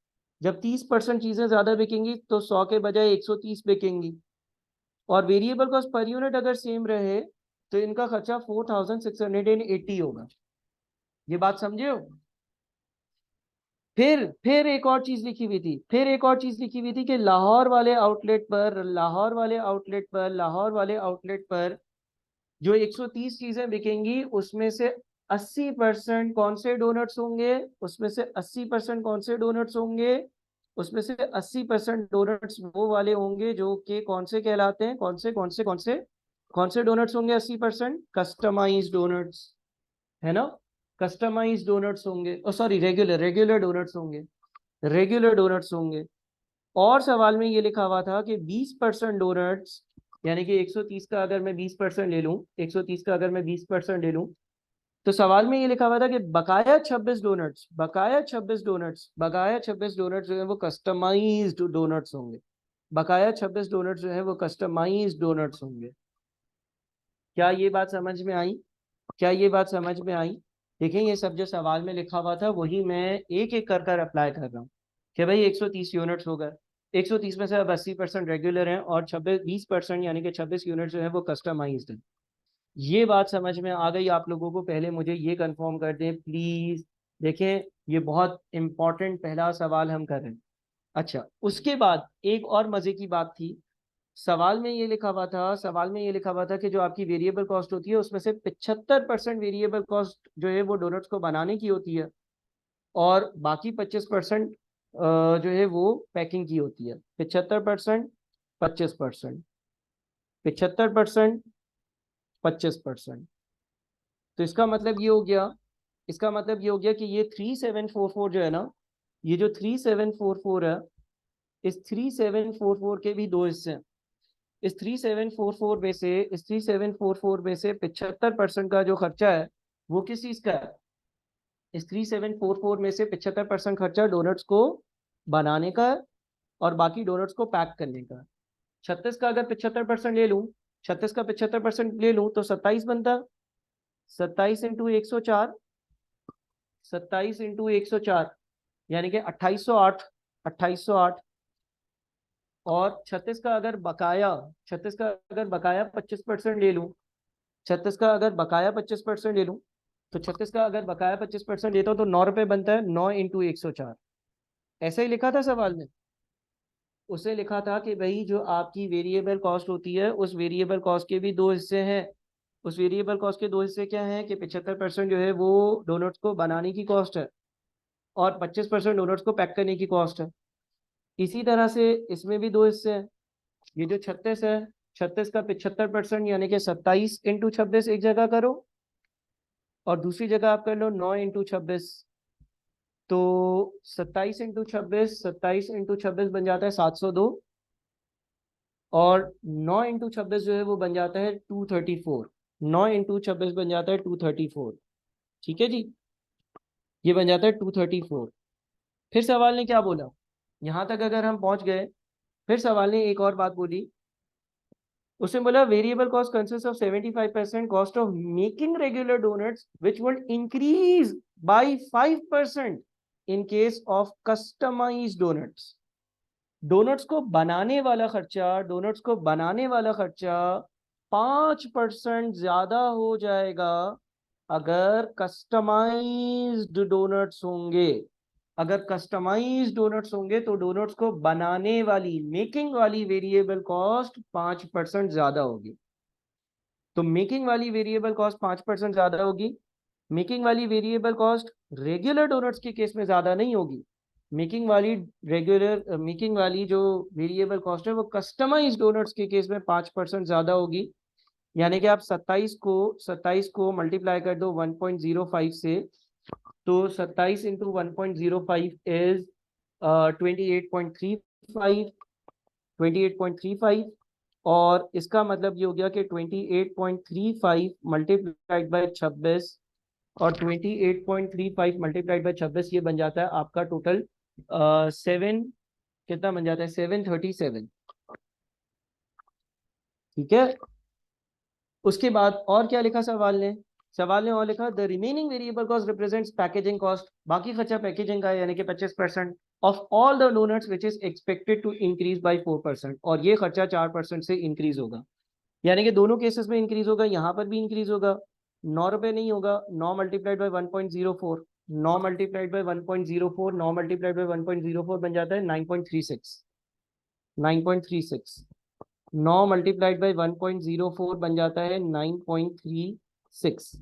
जब 30% चीजें ज्यादा बिकेंगी तो 100 के बजाय 130 बिकेंगी, और वेरिएबल कॉस्ट पर यूनिट अगर सेम रहे, तो इनका खर्चा 4680 होगा। ये बात समझे हो? फिर एक और चीज लिखी हुई थी, कि लाहौर वाले आउटलेट पर जो 130 चीजें बिकेंगी, उसमें से 80% कौन से डोनट्स होंगे, उसमें से 80% कौन से डोनट्स होंगे, उसमें से 80% डोनट्स वो वाले होंगे जो कि कौन से कहलाते हैं, कौन से डोनट्स होंगे 80%? कस्टमाइज्ड डोनट्स, है ना। कस्टमाइज्ड डोनट्स होंगे, सॉरी, रेगुलर डोनट्स होंगे, और सवाल में ये लिखा हुआ था कि 20% डोनट्स, यानी कि 130 का अगर मैं 20% ले लूं, 130 का अगर मैं 20% ले लूं, तो सवाल में ये लिखा हुआ था कि बकाया 26 डोनट्स जो है वो कस्टमाइज्ड डोनट्स होंगे। बकाया 26 डोनट्स जो है वो कस्टमाइज्ड डोनट्स होंगे। क्या ये बात समझ में आई? देखिए, ये सब जो सवाल में लिखा हुआ था वही मैं एक एक कर अप्लाई कर रहा हूँ, कि भाई 130 यूनिट्स हो गए, 130 में से अब 80% रेगुलर हैं, और 20% यानी कि 26 यूनिट जो है वो कस्टमाइज्ड है। ये बात समझ में आ गई आप लोगों को? पहले मुझे ये कंफर्म कर दें प्लीज। देखें, ये बहुत इंपॉर्टेंट पहला सवाल हम कर रहे हैं। अच्छा, उसके बाद एक और मजे की बात थी। सवाल में ये लिखा हुआ था कि जो आपकी वेरिएबल कॉस्ट होती है, उसमें से 75% वेरिएबल कॉस्ट जो है वो डोनट्स को बनाने की होती है, और बाकी 25% जो है वो पैकिंग की होती है। 75%, 25%, 75%, 25%। तो इसका मतलब ये हो गया कि ये 3744 जो है ना, ये जो 3744 है, इस 3744 के भी दो हिस्से हैं। इस 3744 में से 75% का जो खर्चा है वो किस चीज का है? इस 3744 में से 75% खर्चा डोनट्स को बनाने का है, और बाकी डोनट्स को पैक करने का है। 36 का अगर 75% ले लूं, 36 का 75% ले लूं, तो 27 बनता है। 27 × 104, 27 × 104, यानी कि 2808, 2808। और 36 का अगर बकाया 25% ले लूं, तो 36 का अगर बकाया 25% लेता हूं, तो 9 रुपए बनता है। 9 × 104, ऐसा ही लिखा था सवाल में। उसे लिखा था कि भाई जो आपकी वेरिएबल कॉस्ट होती है, उस वेरिएबल कॉस्ट के भी दो हिस्से हैं। उस वेरिएबल कॉस्ट के दो हिस्से क्या हैं? कि 75% जो है वो डोनट्स को बनाने की कॉस्ट है, और 25% डोनट्स को पैक करने की कॉस्ट है। इसी तरह से इसमें भी दो हिस्से हैं। ये जो 36 है, 36 का 75% यानी कि 27 × 26 एक जगह करो, और दूसरी जगह आप कर लो 9 × 26। तो 27 × 26 बन जाता है 702, और 9 × 26 जो है वो बन जाता है 234। 9 × 26 बन जाता है 234। ठीक है जी, ये बन जाता है 234। फिर सवाल ने क्या बोला? यहां तक अगर हम पहुंच गए, फिर सवाल ने एक और बात बोली, उसने बोला variable cost consist of 75% cost of making regular doughnuts which would increase by 5% in case of customised doughnuts. Doughnuts को बनाने वाला खर्चा, डोनट्स को बनाने वाला खर्चा 5% ज्यादा हो जाएगा अगर कस्टमाइज्ड डोनट्स होंगे। अगर कस्टमाइज्ड डोनट्स होंगे तो डोनट्स को बनाने वाली, मेकिंग वाली वेरिएबल कॉस्ट 5% ज्यादा होगी। तो मेकिंग वाली वेरिएबल कॉस्ट 5% ज्यादा होगी। मेकिंग वाली वेरिएबल कॉस्ट रेगुलर डोनट्स के केस में ज्यादा नहीं होगी। मेकिंग वाली जो वेरिएबल कॉस्ट है वो कस्टमाइज डोनट्स के केस में 5% ज्यादा होगी। यानी कि आप 27 को मल्टीप्लाई कर दो 1.05 से, तो 27 इंटू 1.05 इज 28.35, 28.35। और इसका मतलब ये हो गया कि 28.35 मल्टीप्लाइड बाय 26, और 28.35 मल्टीप्लाइड बाय 26 ये बन जाता है आपका टोटल 7, कितना बन जाता है 737। ठीक है। उसके बाद और क्या लिखा सवाल ने और लिखा the remaining variable cost represents packaging cost. बाकी खर्चा पैकेजिंग का है, यानी कि 25% of all the doughnuts which is expected to increase by 4%, और ये खर्चा 4% से इंक्रीज होगा। यानी कि दोनों केसेस में इंक्रीज होगा, यहाँ पर भी इंक्रीज होगा। 9 रुपए नहीं होगा, 9 multiplied by 1.04, 9 multiplied by 1.04, 9 multiplied by 1.04 बन जाता है 9.36, 9.36। 9 मल्टीप्लाइड बाई 1.04 बन जाता है 9.36।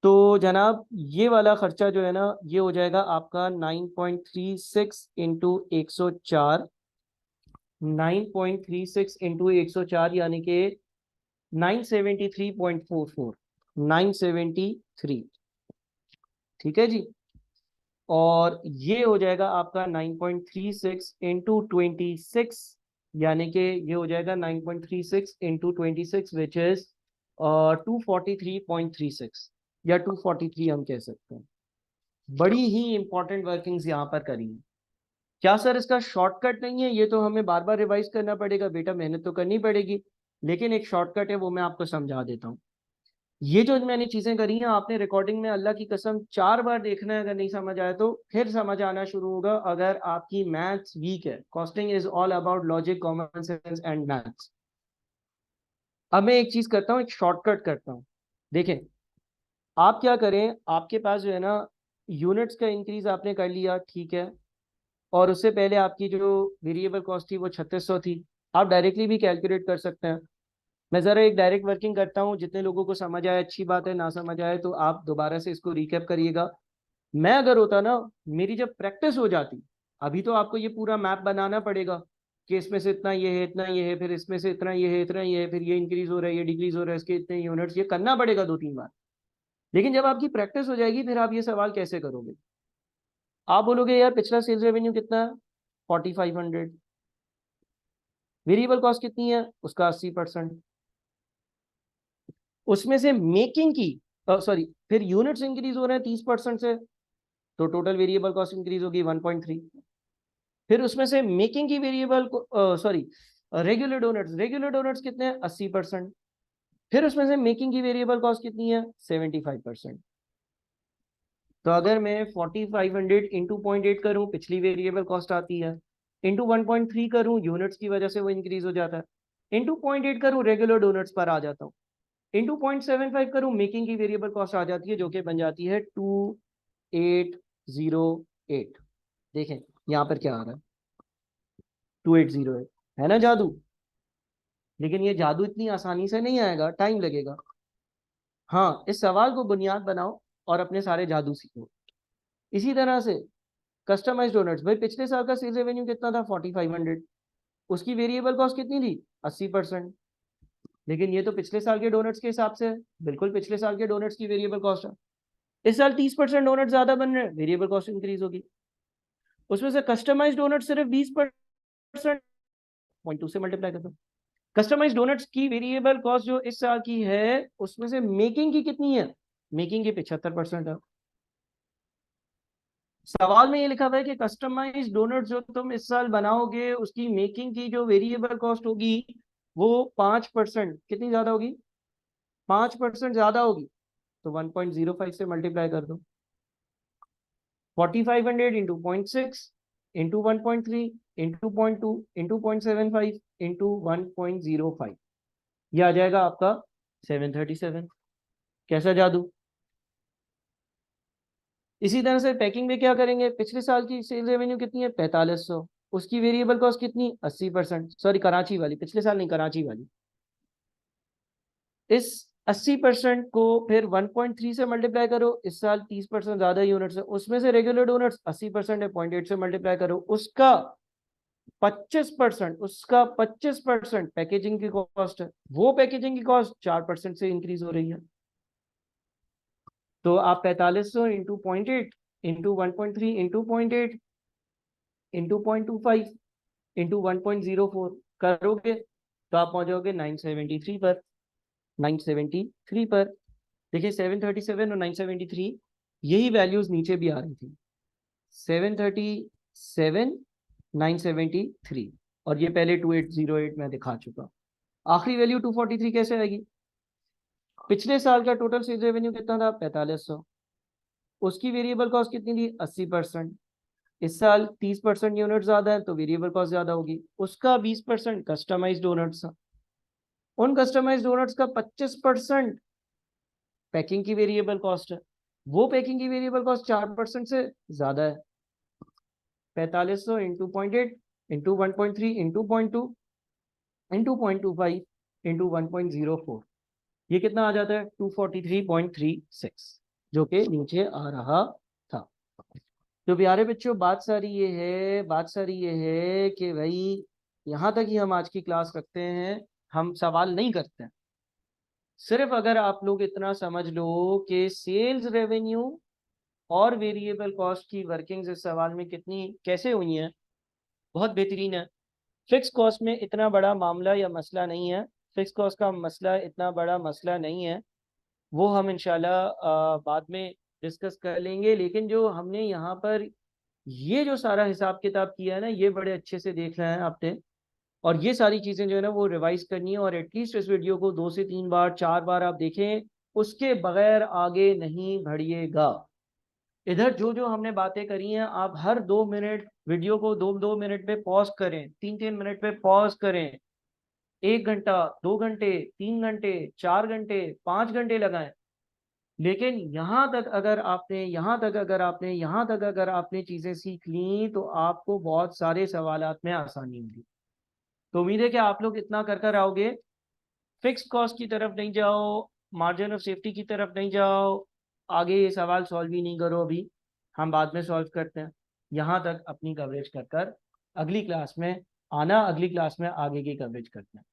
तो जनाब ये वाला खर्चा जो है ना, ये हो जाएगा आपका 9.36 इंटू 104, 9.36 इंटू 104 यानी कि 973.44, 973। ठीक है जी। और ये हो जाएगा आपका 9.36 इंटू 26, यानी कि ये हो जाएगा 9.36 इंटू 26 विच इज 243.36, या 243 हम कह सकते हैं। बड़ी ही इंपॉर्टेंट वर्किंग्स यहाँ पर करी है। क्या सर इसका शॉर्टकट नहीं है? ये तो हमें बार बार रिवाइज करना पड़ेगा बेटा, मेहनत तो करनी पड़ेगी, लेकिन एक शॉर्टकट है, वो मैं आपको समझा देता हूँ। ये जो मैंने चीजें करी हैं आपने रिकॉर्डिंग में अल्लाह की कसम 4 बार देखना है, अगर नहीं समझ आए तो फिर समझ आना शुरू होगा। अगर आपकी मैथ्स वीक है, costing is all about logic, common sense and maths. अब मैं एक चीज करता हूँ, एक शॉर्टकट करता हूँ। देखें, आप क्या करें, आपके पास जो है ना यूनिट्स का इंक्रीज आपने कर लिया, ठीक है, और उससे पहले आपकी जो वेरिएबल कॉस्ट थी वो 3600 थी। आप डायरेक्टली भी कैलकुलेट कर सकते हैं। मैं ज़रा एक डायरेक्ट वर्किंग करता हूँ, जितने लोगों को समझ आए अच्छी बात है, ना समझ आए तो आप दोबारा से इसको रिकैप करिएगा। मैं अगर होता ना, मेरी जब प्रैक्टिस हो जाती, अभी तो आपको ये पूरा मैप बनाना पड़ेगा कि इसमें से इतना ये है, इतना ये है, फिर इसमें से इतना ये है, इतना ये है, फिर ये इंक्रीज हो रहा है, ये डिक्रीज हो रहा है, इसके इतने यूनिट्स, ये करना पड़ेगा 2-3 बार। लेकिन जब आपकी प्रैक्टिस हो जाएगी, फिर आप ये सवाल कैसे करोगे? आप बोलोगे यार पिछला सेल्स रेवेन्यू कितना है, 4500, वेरिएबल कॉस्ट कितनी है, उसका 80%, उसमें से मेकिंग की सॉरी फिर यूनिट्स इंक्रीज हो रहे हैं 30% से, तो टोटल वेरिएबल कॉस्ट इंक्रीज होगी 1.3। फिर उसमें से मेकिंग की वेरिएबल सॉरी रेगुलर डोनट्स कितने हैं, 80%। फिर उसमें से मेकिंग की वेरिएबल कॉस्ट कितनी है, 75%। तो अगर मैं 4500 इंटू 0.8 करूं, पिछली वेरिएबल कॉस्ट आती है, इंटू 1.3 करूं, यूनिट्स की वजह से वो इंक्रीज हो जाता है, इंटू 0.8 करूं, रेगुलर डोनट्स पर आ जाता हूँ, इंटू 0.75 करूं, मेकिंग की वेरिएबल कॉस्ट आ जाती है, जो कि बन जाती है 2808। देखें यहाँ पर क्या आ रहा है, 2808, है ना जादू। लेकिन ये जादू इतनी आसानी से नहीं आएगा, टाइम लगेगा। हाँ, इस सवाल को बुनियाद बनाओ और अपने सारे जादू सीखो। इसी तरह से कस्टमाइज डोनट्स, भाई पिछले साल का सेल्स रेवेन्यू कितना था, 4500, उसकी वेरिएबल कॉस्ट कितनी थी, 80%। लेकिन ये तो पिछले साल के डोनट्स के हिसाब से है, बिल्कुल पिछले साल के डोनट्स की वेरिएबल कॉस्ट है। इस साल 30% डोनट ज्यादा बन रहे हैं, वेरिएबल कॉस्ट इंक्रीज होगी। उसमें से कस्टमाइज डोनट सिर्फ 20%, 0.2 से मल्टीप्लाई कर दो। कस्टमाइज डोनट्स की वेरिएबल कॉस्ट जो इस साल की है, उसमें से मेकिंग की कितनी है, मेकिंग की 75% है। सवाल में ये लिखा हुआ है कि कस्टमाइज डोनट जो तुम इस साल बनाओगे उसकी मेकिंग की जो वेरिएबल कॉस्ट होगी वो 5%, कितनी ज्यादा होगी? 5% ज्यादा होगी। तो 1.05 से मल्टीप्लाई कर दो। 4500 into 0.6 into 1.3 into 0.2 into 0.75 into 1.05, ये आ जाएगा आपका 737। कैसा जादू? इसी तरह से पैकिंग में क्या करेंगे? पिछले साल की सेल रेवेन्यू कितनी है? 4500। उसकी वेरिएबल कॉस्ट कितनी? 80%। सॉरी, कराची वाली, पिछले साल नहीं, कराची वाली। इस 80% को फिर 1.3 से मल्टीप्लाई करो। इस साल 30% ज्यादा यूनिट्स है, उसमें से रेगुलर डोनट्स 80% है, 0.8 से मल्टीप्लाई करो। उसका 25% पैकेजिंग की कॉस्ट है। वो पैकेजिंग की कॉस्ट 4% से इंक्रीज हो रही है। तो आप 4500 into 0.8 into 1.3 into 0.8 into 0.25 into 1.04 करोगे तो आप पहुंचोगे 973 पर। 973 पर देखिए, 737 और 973 यही वैल्यूज नीचे भी आ रही थी। 737, 973, और ये पहले 2808 में दिखा चुका। आखिरी वैल्यू 243 कैसे आएगी? पिछले साल का टोटल सेल्स रेवेन्यू कितना था? 4500। उसकी वेरिएबल कॉस्ट कितनी थी? 80%। इस साल 30% यूनिट ज्यादा है तो वेरिएबल कॉस्ट ज्यादा होगी। उसका 20% कस्टमाइज डोनट्स था। उन कस्टमाइज डोनट्स का 25% पैकिंग की वेरिएबल कॉस्ट है। वो पैकिंग की वेरिएबल कॉस्ट 4% से ज्यादा है। 4500 into 0.8 into 1.3 into 0.2 into 0.25 into 1.04, ये कितना आ जाता है? 243.36, जो कि नीचे आ रहा था। तो प्यारे बच्चों, बात सारी ये है कि भाई यहाँ तक ही हम आज की क्लास रखते हैं। हम सवाल नहीं करते हैं। सिर्फ अगर आप लोग इतना समझ लो कि सेल्स रेवेन्यू और वेरिएबल कॉस्ट की वर्किंग्स इस सवाल में कितनी कैसे हुई हैं, बहुत बेहतरीन है। फिक्स कॉस्ट में इतना बड़ा मामला या मसला नहीं है। फिक्स कॉस्ट का मसला इतना बड़ा मसला नहीं है, वो हम इंशाल्लाह बाद में डिस्कस कर लेंगे। लेकिन जो हमने यहाँ पर ये जो सारा हिसाब किताब किया है ना, ये बड़े अच्छे से देख रहे हैं आपने। और ये सारी चीज़ें जो है ना वो रिवाइज करनी है, और एटलीस्ट इस वीडियो को 2 से 3 बार 4 बार आप देखें, उसके बगैर आगे नहीं बढ़िएगा। इधर जो जो हमने बातें करी हैं, आप हर 2 मिनट वीडियो को 2-2 मिनट पे पॉज करें, 3-3 मिनट पे पॉज करें। 1 घंटा, 2 घंटे, 3 घंटे, 4 घंटे, 5 घंटे लगाएं। लेकिन यहाँ तक अगर आपने चीजें सीख ली तो आपको बहुत सारे सवालात में आसानी होगी। तो उम्मीद है कि आप लोग इतना कर कर आओगे। फिक्स कॉस्ट की तरफ नहीं जाओ, मार्जिन ऑफ सेफ्टी की तरफ नहीं जाओ। आगे ये सवाल सॉल्व ही नहीं करो अभी, हम बाद में सॉल्व करते हैं। यहाँ तक अपनी कवरेज कर कर अगली क्लास में आना, अगली क्लास में आगे की कवरेज करते हैं।